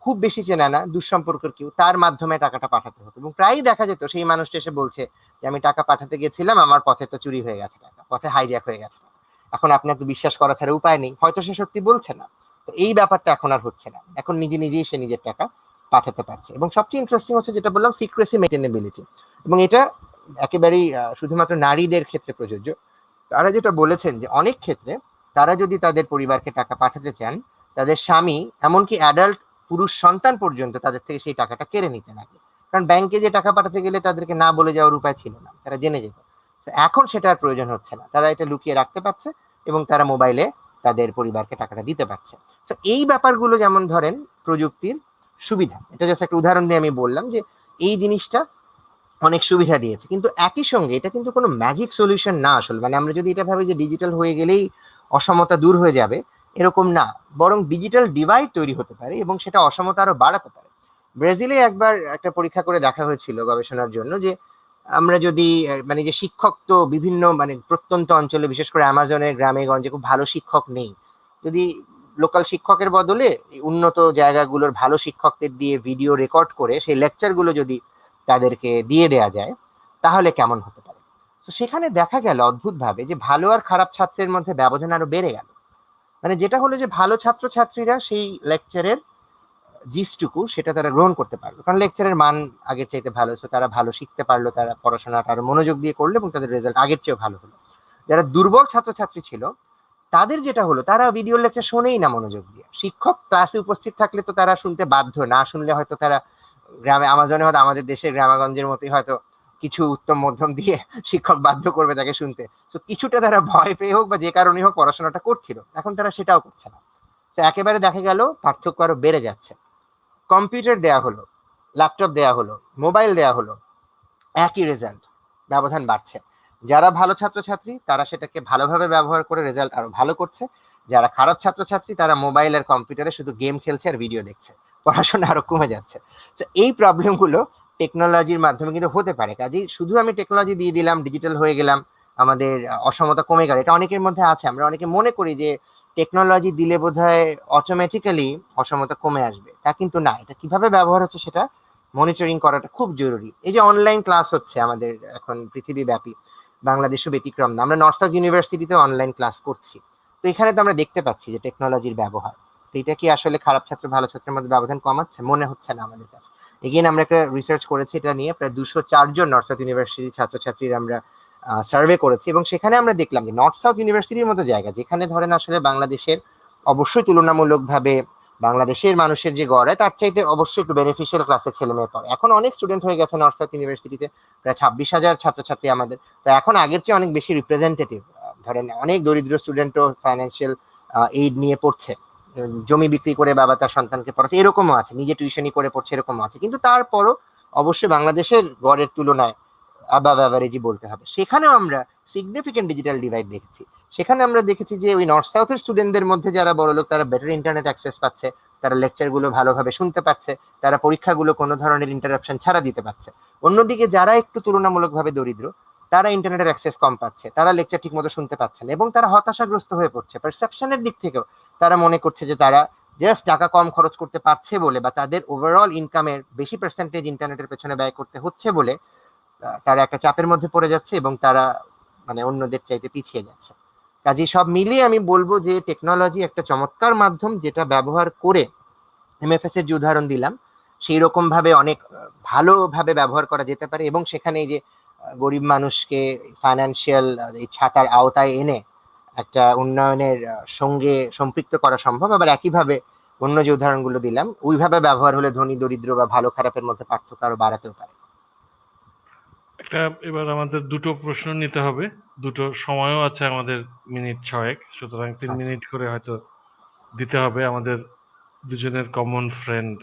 খুব বেশি চেনা না, দুঃসম্পর্কের কেউ, তার মাধ্যমে টাকাটা পাঠাতে হতো, এবং প্রায়ই দেখা যেত সেই মানুষটা এসে বলছে যে আমি টাকা পাঠাতে গেছিলাম, আমার পথে তো চুরি হয়ে গেছে টাকা, পথে হাইজ্যাক হয়ে গেছে টাকা। এখন আপনার তো বিশ্বাস করা ছাড়া উপায় নেই, হয়তো সে সত্যি বলছে না। তো এই ব্যাপারটা এখন আর হচ্ছে না, এখন নিজে নিজেই সে নিজের টাকা পাঠাতে পারছে। এবং সবচেয়ে ইন্টারেস্টিং হচ্ছে যেটা বললাম, সিক্রেসি মেনটেনেবিলিটি। এবং এটা একেবারেই শুধুমাত্র নারীদের ক্ষেত্রে প্রযোজ্য। তারা যেটা বলেছেন যে অনেক ক্ষেত্রে তারা যদি তাদের পরিবারকে টাকা পাঠাতে চান, তাদের স্বামী, এমনকি অ্যাডাল্ট পুরুষ সন্তান পর্যন্ত তাদের থেকে সেই টাকাটা কেড়ে নিতে লাগে। কারণ ব্যাংকে যে টাকা পাঠাতে গেলে তাদেরকে না বলে যাওয়ার উপায় ছিল না, তারা জেনে যেত। তো এখন সেটা আর প্রয়োজন হচ্ছে না, তারা এটা লুকিয়ে রাখতে পারছে এবং তারা মোবাইলে তাদের পরিবারকে টাকাটা দিতে পারছে। তো এই ব্যাপারগুলো যেমন ধরেন প্রযুক্তির সুবিধা, এটা জাস্ট একটা উদাহরণ দিয়ে আমি বললাম যে এই জিনিসটা অনেক সুবিধা দিয়েছে, কিন্তু একই সঙ্গে এটা কিন্তু কোনো ম্যাজিক সলিউশন না আসলে। মানে আমরা যদি এটা ভাবি যে ডিজিটাল হয়ে গেলেই অসমতা দূর হয়ে যাবে, এরকম না। বরং ডিজিটাল ডিভাইড তৈরি হতে পারে এবং সেটা অসমতা আরো বাড়াতে পারে। ব্রাজিলে একবার একটা পরীক্ষা করে দেখা হয়েছিল গবেষণার জন্য যে আমরা যদি মানে যে শিক্ষক তো বিভিন্ন মানে প্রত্যন্ত অঞ্চলে, বিশেষ করে অ্যামাজনের গ্রামে গঞ্জে খুব ভালো শিক্ষক নেই, যদি লোকাল শিক্ষকের বদলে উন্নত জায়গাগুলোর ভালো শিক্ষকদের দিয়ে ভিডিও রেকর্ড করে সেই লেকচারগুলো যদি তাদেরকে দিয়ে দেয়া যায়, তাহলে কেমন হতে পারে। তো সেখানে দেখা গেল অদ্ভুতভাবে যে ভালো আর খারাপ ছাত্রের মধ্যে ব্যবধান আরো বেড়ে গেল। মানে যেটা হলো যে ভালো ছাত্রছাত্রীরা সেই লেকচারের জিসটুকু সেটা তারা গ্রহণ করতে পারলো, কারণ লেকচারের মান আগের চাইতে ভালো, তো তারা ভালো শিখতে পারলো, তারা পড়াশোনাটা আরো মনোযোগ দিয়ে করলো এবং তাদের রেজাল্ট আগের চেয়েও ভালো হলো। যারা দুর্বল ছাত্রছাত্রী ছিল, তাদের যেটা হলো তারা ভিডিও লেকচার শোনেই না মনোযোগ দিয়ে। শিক্ষক ক্লাসে উপস্থিত থাকলে তো তারা শুনতে বাধ্য, না শুনলে হয়তো তারা গ্রামে, আমাজনে হয়তো আমাদের দেশের গ্রামাগঞ্জের মতোই হয়তো কিছু উত্তম মধ্যম দিয়ে শিক্ষক বাধ্য করবে তাকে শুনতে। তো কিছুটা তারা ভয় পেয়ে হোক বা যে কারণে হোক পড়াশোনাটা করছিল, এখন তারা সেটাও করছে না। তো একেবারে দেখা গেল পার্থক্য আরো বেড়ে যাচ্ছে। কম্পিউটার দেয়া হলো, ল্যাপটপ দেয়া হলো, মোবাইল দেয়া হলো, একই রেজাল্ট, ব্যবধান বাড়ছে। যারা ভালো ছাত্রছাত্রী তারা সেটাকে ভালোভাবে ব্যবহার করে রেজাল্ট আরো ভালো করছে, যারা খারাপ ছাত্রছাত্রী তারা মোবাইল আর কম্পিউটারে শুধু গেম খেলছে আর ভিডিও দেখছে, পড়াশোনা আরো কমে যাচ্ছে। তো এই প্রবলেমগুলো টেকনোলজির মাধ্যমে কিন্তু হতে পারে। কাজেই শুধু আমি টেকনোলজি দিয়ে দিলাম, ডিজিটাল হয়ে গেলাম, আমাদের অসমতা কমে গেল, এটা অনেকের মধ্যে আছে। আমরা অনেকে মনে করি যে টেকনোলজি দিলে বোধহয় অটোমেটিক্যালি অসমতা কমে আসবে, তা কিন্তু না। এটা কিভাবে ব্যবহার হচ্ছে সেটা মনিটরিং করাটা খুব জরুরি। এই যে অনলাইন ক্লাস হচ্ছে আমাদের এখন পৃথিবীব্যাপী, বাংলাদেশও ব্যতিক্রম না, আমরা নর্থ সাউথ ইউনিভার্সিটিতে অনলাইন ক্লাস করছি। তো এখানে তো আমরা দেখতে পাচ্ছি যে টেকনোলজির ব্যবহার, তো এটা কি আসলে খারাপ ছাত্র ভালো ছাত্রের মধ্যে ব্যবধান কমাচ্ছে? মনে হচ্ছে না আমাদের কাছে। এগেইন আমরা একটা রিসার্চ করেছি এটা নিয়ে, প্রায় 204 জন নর্থ সাউথ ইউনিভার্সিটির ছাত্রছাত্রীর আমরা সার্ভে করেছি এবং সেখানে আমরা দেখলাম যে নর্থ সাউথ ইউনিভার্সিটির মতো জায়গা, যেখানে ধরেন আসলে বাংলাদেশের অবশ্যই তুলনামূলকভাবে বাংলাদেশের মানুষের যে গড় হয় তার চাইতে অবশ্যই একটু বেনিফিশিয়াল ক্লাসের ছেলে মেয়ে পড়ে। এখন অনেক স্টুডেন্ট হয়ে গেছে নর্থ সাউথ ইউনিভার্সিটিতে, প্রায় 26,000 ছাত্রছাত্রী আমাদের। তো এখন আগের চেয়ে অনেক বেশি রিপ্রেজেন্টেটিভ। ধরেন অনেক দরিদ্র স্টুডেন্টও ফাইন্যান্সিয়াল এইড নিয়ে পড়ছে, জমি বিক্রি করে বাবা তার সন্তানকে পড়াচ্ছে, এরকমও আছে, নিজে টিউশনি করে পড়ছে, এরকমও আছে। কিন্তু তারপরও অবশ্যই বাংলাদেশের গড়ের তুলনায় আবাব অ্যাভারেজই বলতে হবে, সেখানেও আমরা সিগনিফিকেন্ট ডিজিটাল ডিভাইড দেখেছি। সেখানে আমরা দেখেছি যে ওই নর্থ সাউথের স্টুডেন্টদের মধ্যে যারা বড় লোক, তারা বেটার ইন্টারনেট অ্যাক্সেস পাচ্ছে, তারা লেকচারগুলো ভালোভাবে শুনতে পাচ্ছে, তারা পরীক্ষাগুলো কোনো ধরনের ইন্টারাপশন ছাড়া দিতে পারছে। অন্যদিকে যারা একটু তুলনামূলকভাবে দরিদ্র, তারা ইন্টারনেটের অ্যাক্সেস কম পাচ্ছে, তারা লেকচার ঠিক মতো শুনতে পাচ্ছে না এবং তারা হতাশাগ্রস্ত হয়ে পড়ছে। পারসেপশনের দিক থেকেও তারা মনে করছে যে তারা জাস্ট টাকা কম খরচ করতে পারছে বলে, বা তাদের ওভারঅল ইনকামের বেশি পার্সেন্টেজ ইন্টারনেটের পেছনে ব্যয় করতে হচ্ছে বলে তারা একটা চাপের মধ্যে পড়ে যাচ্ছে এবং তারা মানে অন্যদের চাইতে পিছিয়ে যাচ্ছে। কাজে সব মিলিয়ে আমি বলবো যে টেকনোলজি একটা চমৎকার মাধ্যম, যেটা ব্যবহার করে এমএফএস এর যে উদাহরণ দিলাম সেই রকম ভাবে অনেক ভালোভাবে ব্যবহার করা যেতে পারে এবং সেখানে এই যে গরিব মানুষকে ফাইন্যান্সিয়াল এই ছাতার আওতায় এনে একটা উন্নয়নের সঙ্গে সম্পৃক্ত করা সম্ভব। আবার একইভাবে অন্য যে উদাহরণগুলো দিলাম ওইভাবে ব্যবহার হলে ধনী দরিদ্র বা ভালো খারাপের মধ্যে পার্থক্য আরো বাড়াতেও পারে। একটা এবার আমাদের দুটো প্রশ্ন নিতে হবে, দুটো সময়ও আছে আমাদের, মিনিট 6, সুতরাং 3 মিনিট করে হয়তো দিতে হবে। আমাদের দুজনের কমন ফ্রেন্ড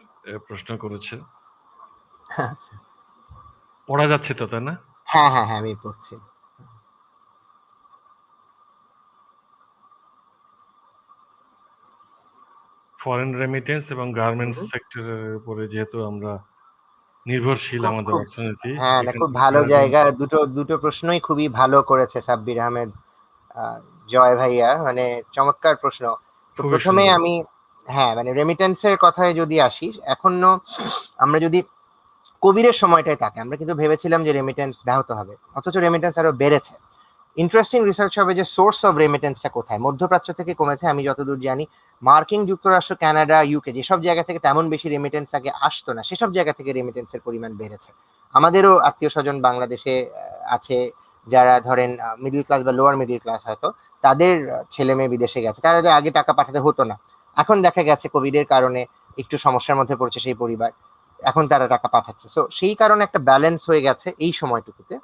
প্রশ্ন করেছে, আচ্ছা। পড়া যাচ্ছে তো, তাই না? হ্যাঁ হ্যাঁ হ্যাঁ, আমি পড়ছি। ফরেন রেমিটেন্স এবং গার্মেন্টস হুম। সেক্টরের উপরে যেহেতু আমরা নির্ভরশীল, খুব আমাদের খুব অর্থনীতি হ্যাঁ না, এখান খুব থেকে ভালো গার্মেন্ট জায়গা। দুটো দুটো প্রশ্নই খুবই ভালো করেছে সাব্বির আহমেদ, জয় ভাইয়া, মানে চমৎকার প্রশ্ন। তো খুবই প্রথমে সুন্দর। আমি, হ্যাঁ মানে রেমিটেন্সের কথায় যদি আসি, এখনো আমরা যদি কোভিডের সময়টায় থাকে, আমরা কিন্তু ভেবেছিলাম যে রেমিটেন্স ব্যাহত হবে, অথচ রেমিটেন্স আরো বেড়েছে। ইন্টারেস্টিং রিসার্চ হবে যে সোর্স অফ রেমিটেন্সটা কোথায়। মধ্যপ্রাচ্য থেকে কমেছে আমি যতদূর জানি। মার্কিন যুক্তরাষ্ট্র, কানাডা, ইউকে যেসব জায়গা থেকে তেমন বেশি রেমিটেন্স আগে আসতো না, সেসব জায়গা থেকে রেমিটেন্সের পরিমাণ বেড়েছে। আমাদেরও আত্মীয় স্বজন বাংলাদেশে আছে, যারা ধরেন মিডল ক্লাস বা লোয়ার মিডল ক্লাস, হয়তো তাদের ছেলে মেয়ে বিদেশে গেছে, তাদের আগে টাকা পাঠাতে হতো না। এখন দেখা গেছে কোভিডের কারণে একটু সমস্যার মধ্যে পড়ছে সেই পরিবার, এখন তারা টাকা পাঠাচ্ছে। সো সেই কারণে একটা ব্যালেন্স হয়ে গেছে এই সময়টুকুতে।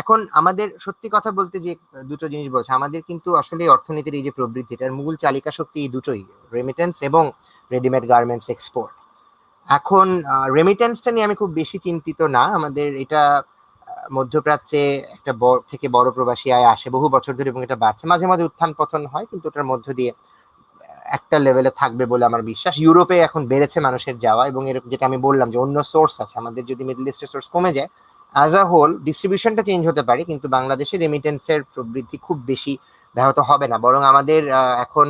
এখন আমাদের সত্যি কথা বলতে যে দুটো জিনিস বলছে, আমাদের কিন্তু আসলে অর্থনীতির এই যে প্রবৃদ্ধিটার মূল চালিকা শক্তি এই দুটোই, রেমিটেন্স এবং রেডিমেড গার্মেন্টস এক্সপোর্ট। এখন রেমিটেন্সটা নিয়ে আমি খুব বেশি চিন্তিত না। আমাদের এটা মধ্যপ্রাচ্যে একটা থেকে বড় প্রবাসী আয় আসে বহু বছর ধরে, এবং এটা বাড়ছে, মাঝে মাঝে উত্থান পতন হয়, কিন্তু ওটার মধ্য দিয়ে একটা লেভেলে থাকবে বলে আমার বিশ্বাস। ইউরোপে এখন বেড়েছে মানুষের যাওয়া, এবং এরকম যেটা আমি বললাম যে অন্য সোর্স আছে, আমাদের যদি মিডল ইস্টের সোর্স কমে যায়, অ্যাজ আ হোল ডিস্ট্রিবিউশনটা চেঞ্জ হতে পারে, কিন্তু বাংলাদেশে রেমিটেন্সের প্রবৃদ্ধি খুব বেশি ব্যাহত হবে না, বরং আমাদের এখন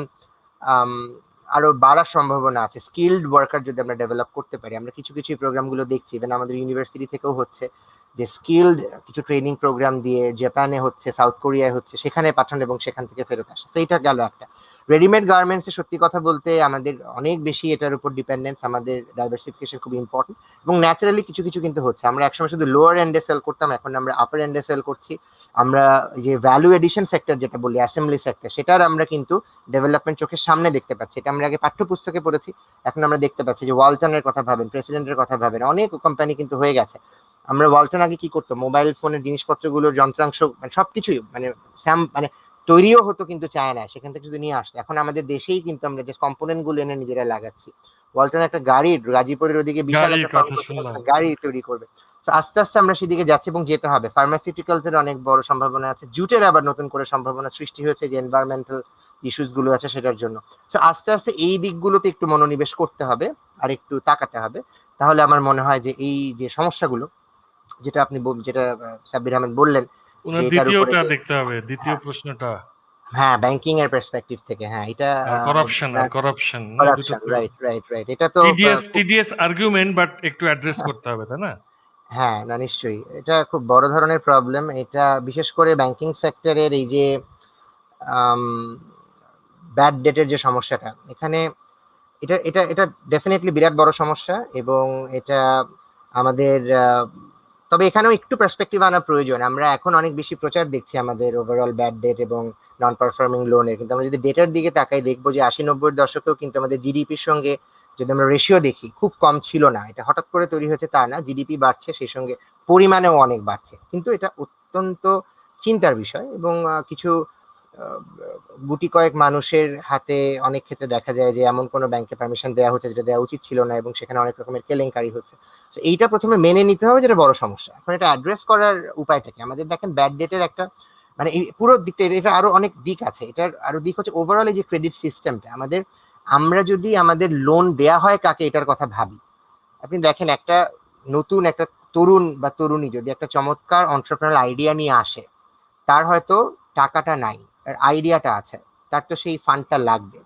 আরো বাড়ার সম্ভাবনা আছে। স্কিলড ওয়ার্কার যদি আমরা ডেভেলপ করতে পারি, আমরা কিছু কিছু প্রোগ্রামগুলো দেখছি, ইভেন আমাদের ইউনিভার্সিটি থেকেও হচ্ছে, যে স্কিলড কিছু ট্রেনিং প্রোগ্রাম দিয়ে জাপানে হচ্ছে, সাউথ কোরিয়ায় হচ্ছে, সেখানে পাঠানো এবং সেখান থেকে ফেরত আসা। তো এইটা গেল একটা। রেডিমেড গার্মেন্টসে সত্যি কথা বলতে আমাদের অনেক বেশি এটার উপর ডিপেন্ডেন্স, আমাদের ডাইভার্সিফিকেশন খুব ইম্পর্টেন্ট, এবং ন্যাচারালি কিছু কিছু কিন্তু হচ্ছে। আমরা একসময় শুধু লোয়ার এন্ডে সেল করতাম, এখন আমরা আপার এন্ডে সেল করছি। আমরা যে ভ্যালু এডিশন সেক্টর যেটা বলি, অ্যাসেম্বলি সেক্টর, সেটার আমরা কিন্তু ডেভেলপমেন্ট চোখের সামনে দেখতে পাচ্ছি। এটা আমরা আগে পাঠ্যপুস্তকে পড়েছি, এখন আমরা দেখতে পাচ্ছি যে ওয়ালটনের কথা ভাবেন, প্রেসিডেন্টের কথা ভাবেন, অনেক কোম্পানি কিন্তু হয়ে গেছে। আমরা ওয়ালটন আগে কি করতো, মোবাইল ফোনের জিনিসপত্রগুলোর যন্ত্রাংশ মানে সবকিছুই মানে তৈরিও হতো কিন্তু চায়নায়, সেখান থেকে শুধু নিয়ে আসতো। এখন আমাদের দেশেই কিন্তু আমরা যে কম্পোনেন্ট গুলো এনে নিজেরা লাগাচ্ছি। ওয়ালটন একটা গাড়ি গাজীপুরের ওদিকে বিশাল গাড়ির একটা ফার্ম কথা করতে শুনলাম। গাড়ি তৈরি করবে। তো আস্তে আস্তে আমরা সেদিকে যাচ্ছি এবং যেতে হবে। ফার্মাসিউটিক্যালস এর অনেক বড় সম্ভাবনা আছে, জুটের আবার নতুন করে সম্ভাবনা সৃষ্টি হয়েছে, যে এনভায়রনমেন্টাল ইস্যুস গুলো আছে সেটার জন্য। তো আস্তে আস্তে এই দিকগুলোতে একটু মনোনিবেশ করতে হবে আর একটু তাকাতে হবে। তাহলে আমার মনে হয় যে এই যে সমস্যাগুলো, যেটা আপনি যেটা সাব্বির আহমেদ বললেন, যে ওনার এটার উপরে দ্বিতীয়টা যে দেখতে হবে, দ্বিতীয় হ্যাঁ প্রশ্নটা। হ্যাঁ ব্যাংকিং এর পার্সপেক্টিভ থেকে, হ্যাঁ এটা আর করাপশন না, দুটো করাপশন, তো রাইট রাইট রাইট, এটা তো খুব টিডিএস আর্গুমেন্ট, বাট একটু অ্যাড্রেস করতে হবে, তাই না? হ্যাঁ না নিশ্চয়ই এটা খুব বড় ধরনের প্রবলেম। এটা বিশেষ করে ব্যাংকিং সেক্টরের এই যে ব্যাড ডেটের যে সমস্যাটা এখানে, এটা এটা এটা ডেফিনেটলি বিরাট বড় সমস্যা, এবং এটা আমাদের তবে এখানেও একটু পার্সপেক্টিভ আনা প্রয়োজন। আমরা এখন অনেক বেশি প্রচার দেখছি আমাদের ওভারঅল ব্যাড ডেট এবং নন পারফর্মিং লোনের, কিন্তু আমরা যদি ডেটার দিকে তাকাই দেখবো যে 80-90 দশকেও কিন্তু আমাদের জিডিপির সঙ্গে যদি আমরা রেশিও দেখি, খুব কম ছিল না। এটা হঠাৎ করে তৈরি হয়েছে তা না, জিডিপি বাড়ছে, সেই সঙ্গে পরিমাণেও অনেক বাড়ছে, কিন্তু এটা অত্যন্ত চিন্তার বিষয়। এবং কিছু গুটি কয়েক মানুষের হাতে অনেক ক্ষেত্রে দেখা যায় যে এমন কোনো ব্যাংকে পারমিশন দেওয়া হচ্ছে যেটা দেওয়া উচিত ছিল না, এবং সেখানে অনেক রকমের কেলেঙ্কারি হচ্ছে। তো এইটা প্রথমে মেনে নিতে হবে, যেটা বড় সমস্যা। এখন এটা অ্যাড্রেস করার উপায়টা কি? আমাদের দেখেন ব্যাড ডেটের একটা মানে এই পুরো দিকটা, এটা আরো অনেক দিক আছে। এটার আরো দিক হচ্ছে ওভারঅল এই যে ক্রেডিট সিস্টেমটা আমাদের, আমরা যদি আমাদের লোন দেয়া হয় কাকে, এটার কথা ভাবি। আপনি দেখেন একটা নতুন একটা তরুণ বা তরুণী যদি একটা চমৎকার এন্টারপ্রেনার আইডিয়া নিয়ে আসে, তার হয়তো টাকাটা নাই, তার আইডিয়াটা আছে, তার তো সেই ফান্ডটা লাগবে।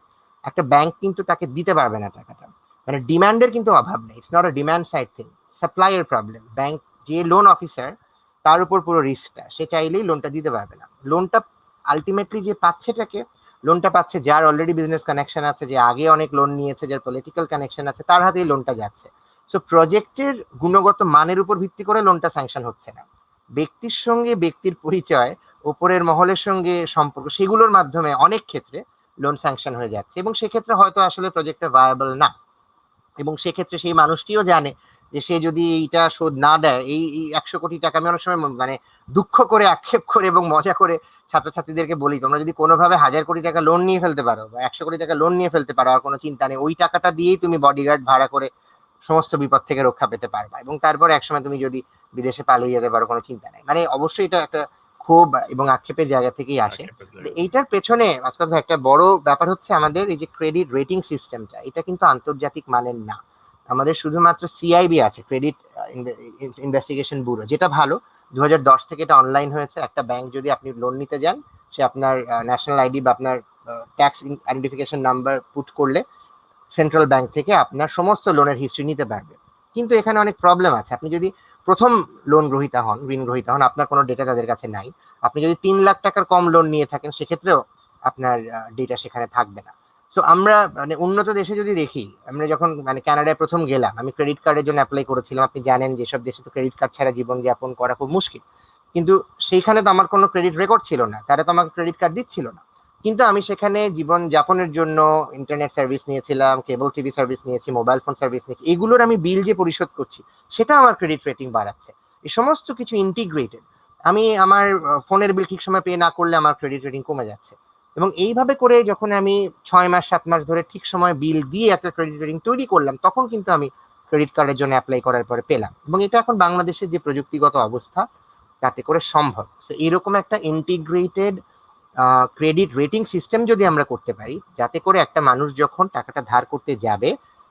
একটা ব্যাংক কিন্তু তাকে দিতে পারবে না টাকাটা, মানে ডিমান্ডের কিন্তু অভাব নেই, it's not a demand side thing, supply এর প্রবলেম। ব্যাংক যে লোন অফিসার, তার উপর পুরো রিস্কটা, সে চাইলেই লোনটা দিতে পারবে না। লোনটা আলটিমেটলি যে পাচ্ছেটাকে, লোনটা পাচ্ছে যার অলরেডি বিজনেস কানেকশন আছে, যে আগে অনেক লোন নিয়েছে, যার পলিটিক্যাল কানেকশন আছে, তার হাতেই লোনটা যাচ্ছে। সো প্রজেক্টের গুণগত মানের উপর ভিত্তি করে লোনটা স্যাংশন হচ্ছে না, ব্যক্তির সঙ্গে ব্যক্তির পরিচয়, ওপরের মহলের সঙ্গে সম্পর্ক, সেগুলোর মাধ্যমে অনেক ক্ষেত্রে লোন স্যাংশন হয়ে যাচ্ছে, এবং সেক্ষেত্রে হয়তো আসলে প্রজেক্টটা ভায়াবল না। এবং সেক্ষেত্রে সেই মানুষটিও জানে যে সে যদি এইটা শোধ না দেয়, এই 100 কোটি টাকা, আমি অনেক সময় মানে দুঃখ করে, আক্ষেপ করে এবং মজা করে ছাত্রছাত্রীদেরকে বলি, তোমরা যদি কোনোভাবে 1000 কোটি টাকা লোন নিয়ে ফেলতে পারো বা 100 কোটি টাকা লোন নিয়ে ফেলতে পারো, আর কোনো চিন্তা নেই, ওই টাকাটা দিয়েই তুমি বডিগার্ড ভাড়া করে সমস্ত বিপদ থেকে রক্ষা পেতে পারবা, এবং তারপর একসময় তুমি যদি বিদেশে পালিয়ে যেতে পারো, কোনো চিন্তা নেই। মানে অবশ্যই এটা একটা ক্ষোভ এবং আক্ষেপের জায়গা থেকেই আসে। আক্ষেপের জায়গা। এইটার পেছনে আজকাল একটা বড় ব্যাপার হচ্ছে আমাদের এই যে ক্রেডিট রেটিং সিস্টেমটা, এটা কিন্তু আন্তর্জাতিক মানের না। আমাদের শুধুমাত্র সিআইবি আছে, ক্রেডিট ইনভেস্টিগেশন ব্যুরো, যেটা ভালো। 2010 থেকে এটা অনলাইন হয়েছে। একটা ব্যাংক যদি আপনি লোন নিতে যান, সে আপনার ন্যাশনাল আইডি বা আপনার ট্যাক্স আইডেন্টিফিকেশন নাম্বার পুট করলে সেন্ট্রাল ব্যাংক থেকে আপনার সমস্ত লোনের হিস্ট্রি নিতে পারবে। কিন্তু এখানে অনেক প্রবলেম আছে। আপনি যদি প্রথম লোন গ্রহীতা হন, ঋণ গ্রহীতা হন, আপনার কোনো ডেটা তাদের কাছে নাই। আপনি যদি 3 লাখ টাকার কম লোন নিয়ে থাকেন সেক্ষেত্রেও আপনার ডেটা সেখানে থাকবে না। সো আমরা মানে উন্নত দেশে যদি দেখি, আমরা যখন মানে কানাডায় প্রথম গেলাম, আমি ক্রেডিট কার্ডের জন্য অ্যাপ্লাই করেছিলাম। আপনি জানেন যেসব দেশে তো ক্রেডিট কার্ড ছাড়া জীবনযাপন করা খুব মুশকিল। কিন্তু সেইখানে তো আমার কোনো ক্রেডিট রেকর্ড ছিল না, তারা তো আমাকে ক্রেডিট কার্ড দিচ্ছিল না। কিন্তু আমি সেখানে জীবন যাপনের জন্য ইন্টারনেট সার্ভিস নিয়েছিলাম, কেবল টিভি সার্ভিস নিয়েছি, মোবাইল ফোন সার্ভিস নিয়েছি, এগুলোর আমি বিল যে পরিশোধ করছি সেটা আমার ক্রেডিট রেটিং বাড়াচ্ছে। এই সমস্ত কিছু ইন্টিগ্রেটেড। আমি আমার ফোনের বিল ঠিক সময় পে না করলে আমার ক্রেডিট রেটিং কমে যাচ্ছে। এবং এইভাবে করে যখন আমি 6 মাস 7 মাস ধরে ঠিক সময় বিল দিয়ে একটা ক্রেডিট রেটিং তৈরি করলাম, তখন কিন্তু আমি ক্রেডিট কার্ডের জন্য অ্যাপ্লাই করার পরে পেলাম। এবং এটা এখন বাংলাদেশের যে প্রযুক্তিগত অবস্থা তাতে করে সম্ভব। তো এরকম একটা ইন্টিগ্রেটেড ক্রেডিট রেটিং সিস্টেম যদি আমরা করতে পারি, যাতে করে একটা মানুষ যখন টাকাটা ধার করতে যাবে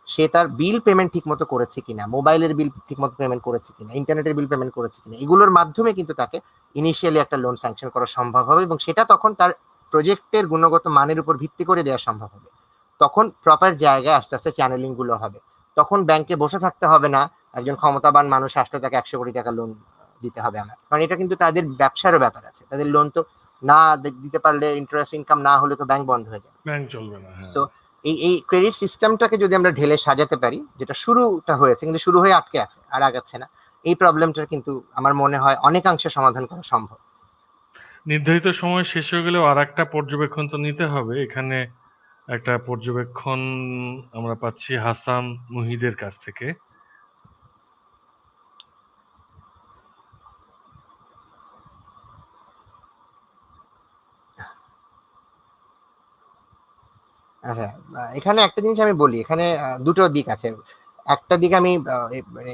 সে তার বিল পেমেন্ট ঠিক মতো করেছে কিনা, মোবাইলের বিল ঠিক মতো পেমেন্ট করেছে কিনা, ইন্টারনেটের বিল পেমেন্ট করেছে কিনা, এগুলোর মাধ্যমে কিন্তু তাকে ইনিশিয়ালি একটা লোন স্যাংশন করা সম্ভব হবে। এবং সেটা তখন তার প্রজেক্টের গুণগত মানের উপর ভিত্তি করে দেওয়া সম্ভব হবে। তখন প্রপার জায়গায় আস্তে আস্তে চ্যানেলিং গুলো হবে। তখন ব্যাংকে বসে থাকতে হবে না, একজন ক্ষমতাবান মানুষ আসলে তাকে 100 কোটি টাকা লোন দিতে হবে আমার, কারণ এটা কিন্তু তাদের ব্যবসারও ব্যাপার আছে। তাদের লোন তো না দিতে পারলে, ইন্টারেস্ট ইনকাম না হলে তো ব্যাংক বন্ধ হয়ে যাবে। ব্যাংক চলবে না, হ্যাঁ। সো এই ক্রেডিট সিস্টেমটাকে যদি আমরা ঢেলে সাজাতে পারি, যেটা শুরুটা হয়েছে কিন্তু শুরু হয়ে আটকে আছে আর আগাচ্ছে না, এই প্রবলেমটার কিন্তু আমার মনে হয় অনেকাংশে সমাধান করা সম্ভব। নির্ধারিত সময় শেষ হয়ে গেলেও আর একটা পর্যবেক্ষণ তো নিতে হবে। এখানে একটা পর্যবেক্ষণ আমরা পাচ্ছি হাসান মুহিদের কাছ থেকে। আচ্ছা, এখানে একটা জিনিস আমি বলি, এখানে দুটো দিক আছে। একটা দিক আমি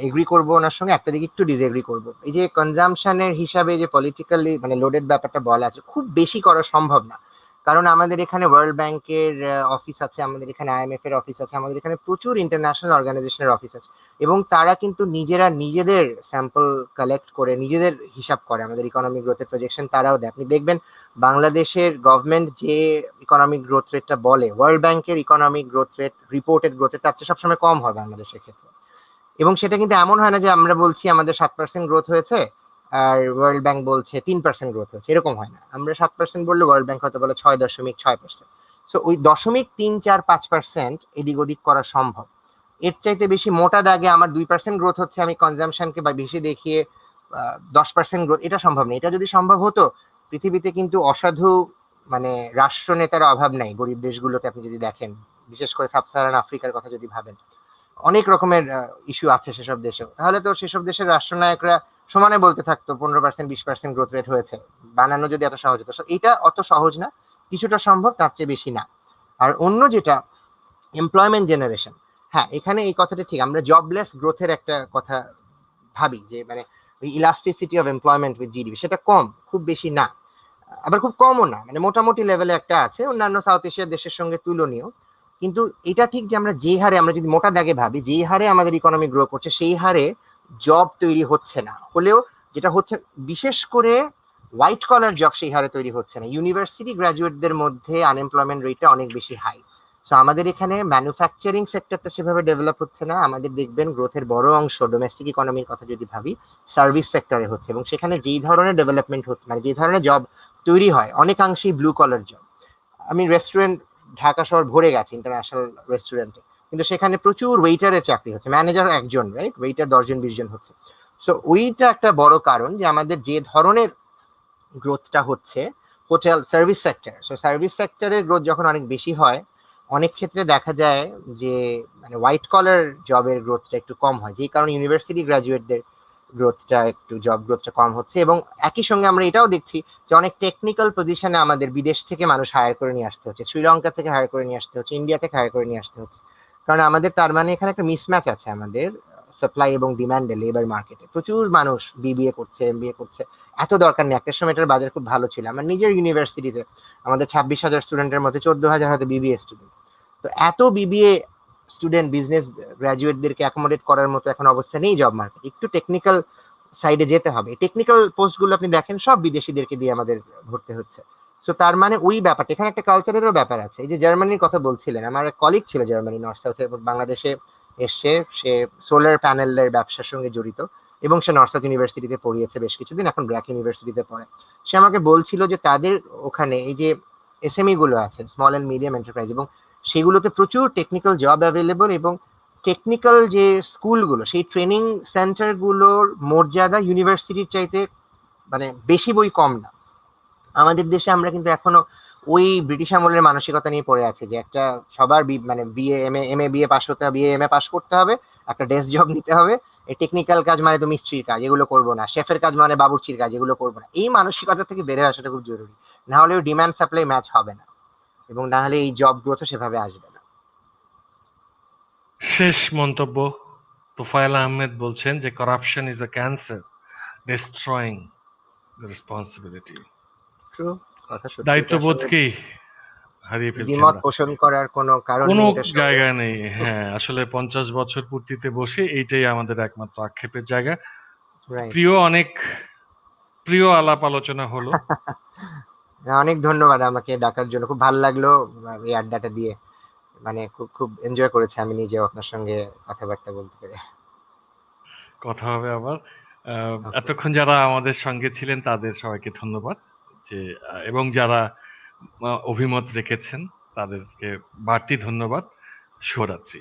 এগ্রি করব ওনার সঙ্গে, একটা দিক একটু ডিসএগ্রি করব। এই যে কনজামশনের হিসাবে যে পলিটিক্যালি মানে লোডেড ব্যাপারটা বলা আছে, খুব বেশি করা সম্ভব না। কারণ আমাদের এখানে ওয়ার্ল্ড ব্যাংকের অফিস আছে, আমাদের এখানে আইএমএফ এর অফিস আছে, আমাদের এখানে প্রচুর ইন্টারন্যাশনাল অর্গানাইজেশনের অফিস আছে। এবং তারা কিন্তু নিজেরা নিজেদের স্যাম্পল কালেক্ট করে নিজেদের হিসাব করে, আমাদের ইকোনমিক গ্রোথের প্রজেকশন তারাও দেয়। আপনি দেখবেন বাংলাদেশের গভর্নমেন্ট যে ইকোনমিক গ্রোথ রেটটা বলে, ওয়ার্ল্ড ব্যাংকের economic growth rate, reported growth rate তার চেয়ে সবসময় কম হয় বাংলাদেশের ক্ষেত্রে। এবং সেটা কিন্তু এমন হয় না যে আমরা বলছি আমাদের 7% গ্রোথ হয়েছে আর ওয়ার্ল্ড ব্যাংক বলছে 3% গ্রোথ হয়েছে, এরকম হয় না। আমরা 7% বললে ওয়ার্ল্ড ব্যাংক হয়তো বলে 6.6%। সো ওই 0.3, 4, 5% এদিক ওদিক করা সম্ভব। এর চাইতে বেশি মোটা দাগে আমার 2% গ্রোথ হচ্ছে, আমি কনজামশনকে বা বেশি দেখিয়ে 10% গ্রোথ, এটা সম্ভব নেই। এটা যদি সম্ভব হতো, পৃথিবীতে কিন্তু অসাধু মানে রাষ্ট্রনেতার অভাব নাই গরিব দেশগুলোতে। আপনি যদি দেখেন, বিশেষ করে সাব সাহারান আফ্রিকার কথা যদি ভাবেন, অনেক রকমের ইস্যু আছে সেসব দেশেও। তাহলে তো সেসব দেশের রাষ্ট্রনায়করা সমানে বলতে থাকতো 15% 20% গ্রোথ রেট হয়েছে, বানানো যদি এত সহজ হতো। এটা অত সহজ না, কিছুটা সম্ভব, তার চেয়ে বেশি না। আর অন্য যেটা এমপ্লয়মেন্ট জেনারেশন, হ্যাঁ এখানে এই কথাটা ঠিক। আমরা জবলেস গ্রোথের একটা কথা ভাবি যে মানে elasticity of employment with GDP, সেটা কম, খুব বেশি না, আবার খুব কমও না, মানে মোটামুটি লেভেলে একটা আছে, অন্যান্য সাউথ এশিয়ার দেশের সঙ্গে তুলনীয়। কিন্তু এটা ঠিক যে আমরা যে হারে, আমরা যদি মোটা দাগে ভাবি, যে হারে আমাদের ইকোনমি গ্রো করছে সেই হারে জব তৈরি হচ্ছে না। হলেও যেটা হচ্ছে, বিশেষ করে হোয়াইট কলার জব সেই হারে তৈরি হচ্ছে না। ইউনিভার্সিটি গ্রাজুয়েটদের মধ্যে আনএমপ্লয়মেন্ট রেটটা অনেক বেশি হাই। সো আমাদের এখানে ম্যানুফ্যাকচারিং সেক্টরটা সেভাবে ডেভেলপ হচ্ছে না। আমাদের দেখবেন গ্রোথের বড় অংশ, ডোমেস্টিক ইকোনমির কথা যদি ভাবি, সার্ভিস সেক্টরে হচ্ছে। এবং সেখানে যেই ধরনের ডেভেলপমেন্ট হচ্ছে, মানে যে ধরনের জব তৈরি হয়, অনেকাংশেই ব্লু কলার জব। আমি রেস্টুরেন্ট, ঢাকা শহর ভরে গেছে ইন্টারন্যাশনাল রেস্টুরেন্টে, কিন্তু সেখানে প্রচুর ওয়েটারের চাকরি হচ্ছে, ম্যানেজার একজন, রাইট, ওয়েটার 10 জন 20 জন হচ্ছে। সো ওইটা একটা বড় কারণ যে আমাদের যে ধরনের গ্রোথটা হচ্ছে hotel service sector. So service সেক্টরের গ্রোথ যখন অনেক বেশি হয়, অনেক ক্ষেত্রে দেখা যায় যে মানে হোয়াইট কলার জবের গ্রোথটা একটু কম হয়, যেই কারণে ইউনিভার্সিটি গ্রাজুয়েটদের গ্রোথটা একটু, জব গ্রোথটা কম হচ্ছে। এবং একই সঙ্গে আমরা এটাও দেখছি যে অনেক টেকনিক্যাল পজিশনে আমাদের বিদেশ থেকে মানুষ হায়ার করে নিয়ে আসতে হচ্ছে, শ্রীলঙ্কা থেকে হায়ার করে নিয়ে আসতে হচ্ছে, ইন্ডিয়া থেকে হায়ার করে নিয়ে আসতে হচ্ছে। কারণ আমাদের তার মানে এখানে একটা মিসম্যাচ আছে আমাদের সাপ্লাই এবং ডিমান্ডে, লেবার মার্কেটে প্রচুর মানুষ বিবিএ করছে, এমবিএ করছে। এত দরকার নেই, একটা সময় এটার বাজার খুব ভালো ছিল। আমার নিজের ইউনিভার্সিটিতে আমাদের 26,000 স্টুডেন্টের মধ্যে 14,000 হয়তো বিবিএ স্টুডেন্ট। তো এত বিবিএ স্টুডেন্ট, বিজনেস গ্রাজুয়েটদেরকে অ্যাকোমোডেট করার মতো এখন অবস্থা নেই জব মার্কেট। একটু টেকনিক্যাল সাইডে যেতে হবে। টেকনিক্যাল পোস্টগুলো আপনি দেখেন সব বিদেশিদেরকে দিয়ে আমাদের ভরতে হচ্ছে। সো তার মানে ওই ব্যাপারটা, এখানে একটা কালচারেরও ব্যাপার আছে। এই যে জার্মানির কথা বলছিলেন, আমার এক কলিগ ছিল জার্মানি নর্থ সাউথে, বাংলাদেশে এসছে, সে সোলার প্যানেলের ব্যবসার সঙ্গে জড়িত। এবং সে নর্থ সাউথ ইউনিভার্সিটিতে পড়িয়েছে বেশ কিছুদিন, এখন ব্র্যাক ইউনিভার্সিটিতে পড়ে। সে আমাকে বলছিল যে তাদের ওখানে এই যে এসএমই গুলো আছে, স্মল অ্যান্ড মিডিয়াম এন্টারপ্রাইজ, এবং সেগুলোতে প্রচুর টেকনিক্যাল জব অ্যাভেলেবল, এবং টেকনিক্যাল যে স্কুলগুলো, সেই ট্রেনিং সেন্টারগুলোর মর্যাদা ইউনিভার্সিটির চাইতে মানে বেশি বই কম না। আমাদের দেশে আমরা কিন্তু এখনো ওই ব্রিটিশ আমলের মানসিকতা নিয়ে পড়ে আছে যে একটা সবার মানে BA M A BA pass হতে হবে, বিএ এম এ পাস করতে হবে, একটা ডেস্ক জব নিতে হবে, এই টেকনিক্যাল কাজ মানে তো মিস্ত্রির কাজ, এগুলো করবো না, শেফের কাজ মানে বাবুর্চির কাজ, এগুলো করবো না। এই মানসিকতা থেকে বেড়ে আসাটা খুব জরুরি, না হলে ওই ডিমান্ড সাপ্লাই ম্যাচ হবে না, এবং না হলে এই জব গ্রোথ সেভাবে আসবে না। শেষ মন্তব্য, তোফায়েল আহমেদ বলছেন যে corruption is a cancer destroying the responsibility. True, কথা সত্যি, এটার সঙ্গে দায়িত্ববোধকেই হারিয়ে ফেলছি দ্বিমত আমরা, পোষণ করার কোনো কারণ কোনো নেই এটার সঙ্গে। জায়গা নেই। হ্যাঁ, আসলে 50 বছর পূর্তিতে বসে এইটাই আমাদের একমাত্র আক্ষেপের জায়গা। রাইট। অনেক প্রিয় আলাপ আলোচনা হলো। অনেক ধন্যবাদ আমাকে ডাকার জন্য, খুব ভালো লাগলো এই আড্ডাটা দিয়ে, মানে খুব খুব এনজয় করেছি আমি নিজেও আপনার সঙ্গে কথাবার্তা বলতে পেরে। কথা হবে আবার। ওকে। এতক্ষণ যারা আমাদের সঙ্গে ছিলেন তাদের সবাইকে ধন্যবাদ, যে এবং যারা অভিমত রেখেছেন তাদেরকে বাড়তি ধন্যবাদ। শুভরাত্রি।